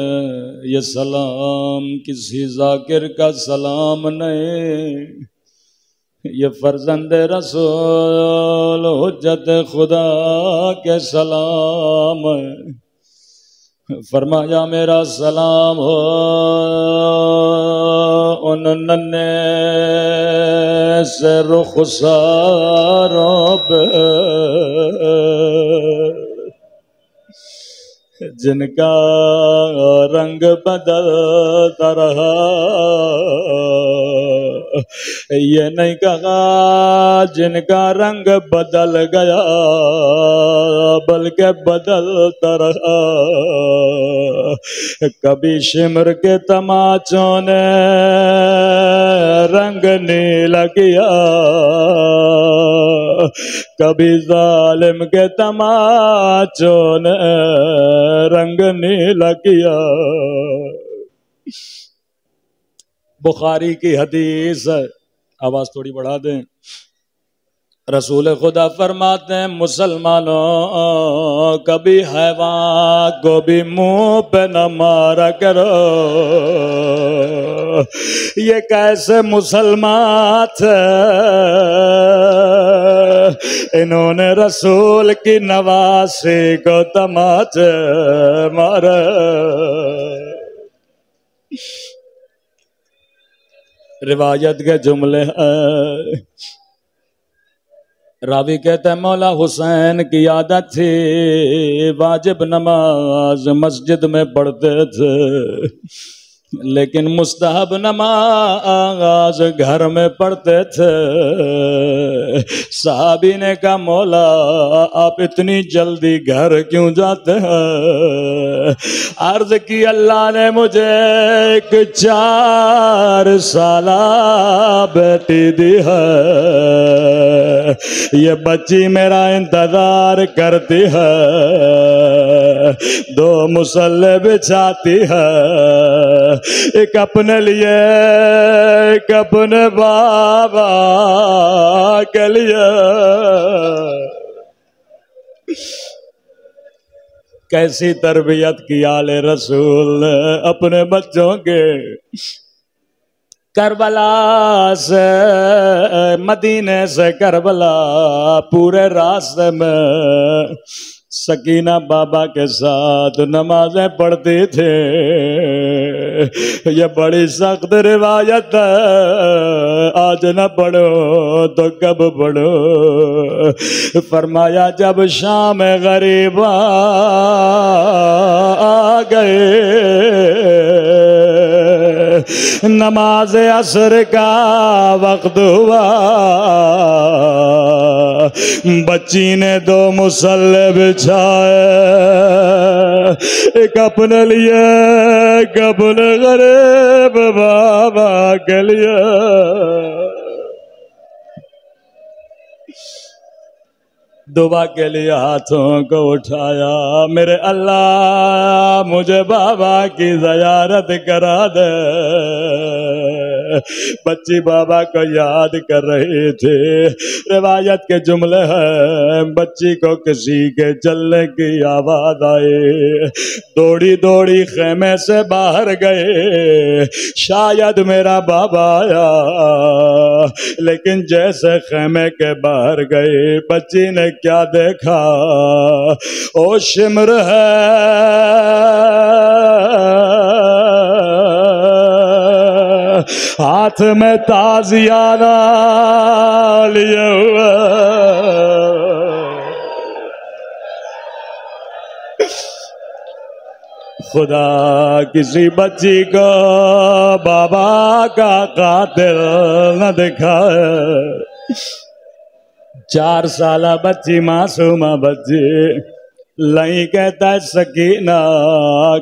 یہ سلام کسی ذاکر کا سلام نہیں، یہ فرزند رسول حجت خدا کے سلام ہے۔ فرمایا میرا سلام ہو ان ننے سے رخساروں پہ جن کا رنگ بدلتا رہا، یہ نہیں کہا جن کا رنگ بدل گیا، بلکہ بدلتا رہا۔ کبھی شمر کے تماچوں نے رنگ نیلا کیا، کبھی ظالم کے تماچوں نے رنگ نیلا کیا۔ بخاری کی حدیث ہے، آواز تھوڑی بڑھا دیں۔ رسول خدا فرماتے ہیں مسلمانوں کبھی حیوان کو بھی منہ پہ نہ مارا کرو، یہ کیسے مسلمان تھے، انہوں نے رسول کی نواسی کو تماچے مارے۔ روایت کے جملے ہیں، راوی کہتے ہیں مولا حسین کی عادت تھی واجب نماز مسجد میں پڑھتے تھے، لیکن مستحب نماز گھر میں پڑھتے تھے۔ صحابی نے کہا مولا آپ اتنی جلدی گھر کیوں جاتے ہیں؟ عرض کی اللہ نے مجھے ایک 4 سالہ بیٹی دی ہے، یہ بچی میرا انتظار کرتی ہے، 2 مصلے بچھاتی ہے، ایک اپنے لیے ایک اپنے بابا کے لیے۔ کیسی تربیت کی آل رسول نے اپنے بچوں کے۔ کربلا سے مدینے سے کربلا پورے راستے میں سکینہ بابا کے ساتھ نمازیں پڑھتی تھے۔ یہ بڑی سخت روایت ہے، آج نہ پڑھو تو کب پڑھو۔ فرمایا جب شام غریب آ گئے، نماز عصر کا وقت ہوا، بچی نے 2 مصلے بچھائے، ایک اپنے لیے ایک اپنے غریب بابا کے لیے۔ دعا کے لیے ہاتھوں کو اٹھایا، میرے اللہ مجھے بابا کی زیارت کرا دے۔ بچی بابا کو یاد کر رہی تھی۔ روایت کے جملے ہیں، بچی کو کسی کے چلنے کی آواز آئی، دوڑی دوڑی خیمے سے باہر گئے، شاید میرا بابا آیا، لیکن جیسے خیمے کے باہر گئے بچی نے کیا دیکھا، او شمر ہے ہاتھ میں تازیانہ لیے ہوئے، خدا کسی بچی کو بابا کا قاتل نہ دکھائے۔ 4 سالہ بچی معصومہ بچی لئی کہتا ہے سکینہ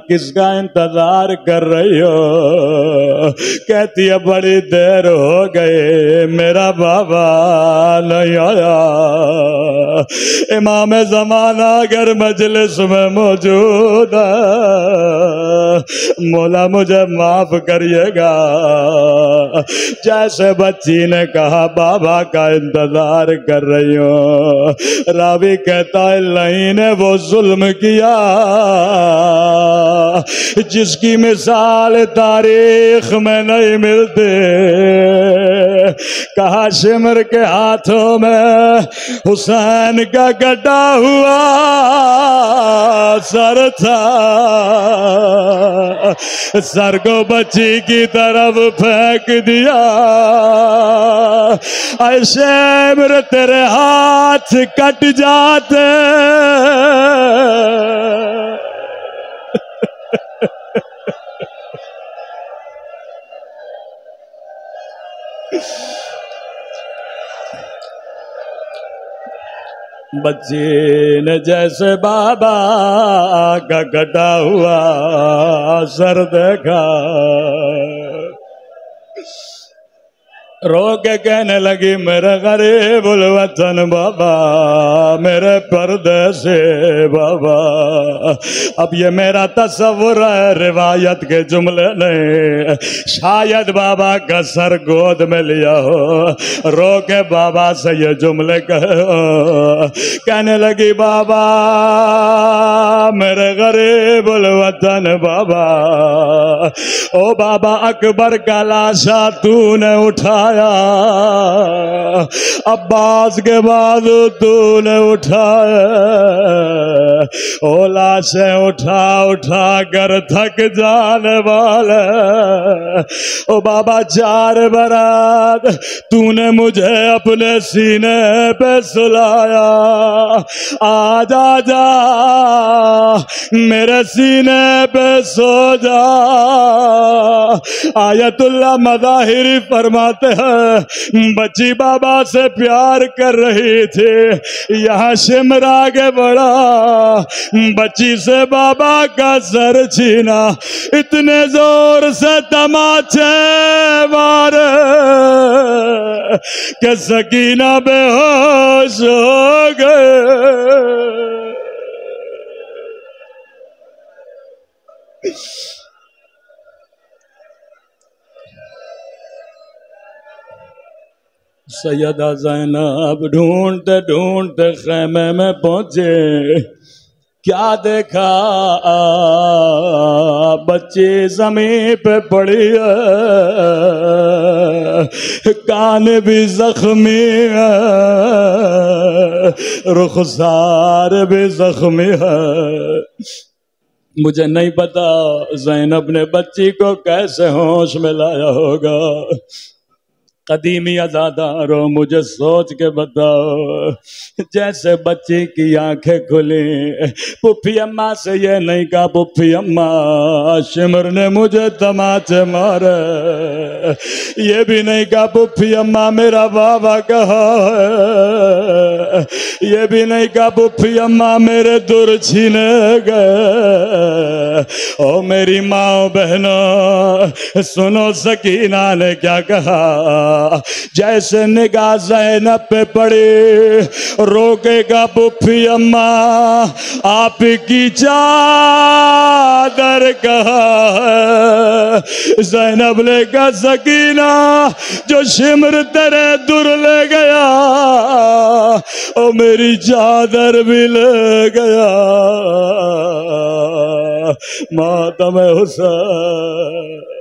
کس کا انتظار کر رہی ہو؟ کہتی ہے بڑی دیر ہو گئی میرا بابا نہیں آیا، امام زمانہ اگر مجلس میں موجود ہے مولا مجھے معاف کریے گا۔ جیسے بچی نے کہا بابا کا انتظار کر رہی ہوں، راوی کہتا ہے لئی نے وہ ظلم کیا جس کی مثال تاریخ میں نہیں ملتے۔ کہا شمر کے ہاتھوں میں حسین کا کٹا ہوا سر تھا، سر کو بچی کی طرف پھینک دیا، اے شمر تیرے ہاتھ کٹ جاتے، بچی نے جیسے بابا کا کٹا ہوا سر دیکھا، رو کے کہنے لگی میرے غریب الوطن بابا، میرے پردیسی بابا، اب یہ میرا تصور ہے، روایت کے جملے نہیں، شاید بابا کا سر گود میں لیا ہو، رو کے بابا سے یہ جملے کہنے لگی بابا میرے غریب الوطن بابا، او بابا اکبر کا لاشا تو نے اٹھایا، عباس کے بعد تو نے اٹھایا، او لاشیں اٹھا اٹھا کر تھک جانے والے، او بابا 4 برات تو نے مجھے اپنے سینے پہ سلایا، آج آجا میرے سینے پہ سو جا۔ آیت اللہ مظاہری فرماتے ہیں بچی بابا سے پیار کر رہی تھی، یہاں شمر آگے بڑھا، بچی سے بابا کا سر چھینا، اتنے زور سے تماچے مارے کہ سکینہ بے ہوش ہو گئے۔ سیدہ زینب ڈھونڈتے ڈھونڈتے خیمے میں پہنچے، کیا دیکھا بچی زمین پہ پڑی ہے، کان بھی زخمی ہے، رخسار بھی زخمی ہے۔ مجھے نہیں پتا زینب نے بچی کو کیسے ہوش میں لایا ہوگا، قدیمی عزادارو مجھے سوچ کے بتاؤ، جیسے بچی کی آنکھیں کھلی، پھپھی اماں سے یہ نہیں کہا پھپھی اماں شمر نے مجھے تماچے مارے، یہ بھی نہیں کہا پھپھی اماں میرا بابا کہا ہے، یہ بھی نہیں کہا پھپھی اماں میرے در چھینے گئے۔ او میری ماں بہنوں سنو، سکینہ نے کیا کہا، جیسے نگاہ زینب پہ پڑی، روکے گا پھپھی اماں آپ کی چادر کہا ہے، زینب لے گا سکینہ جو شمر تیرے در لے گیا، او میری چادر بھی لے گیا، ماتم حسین۔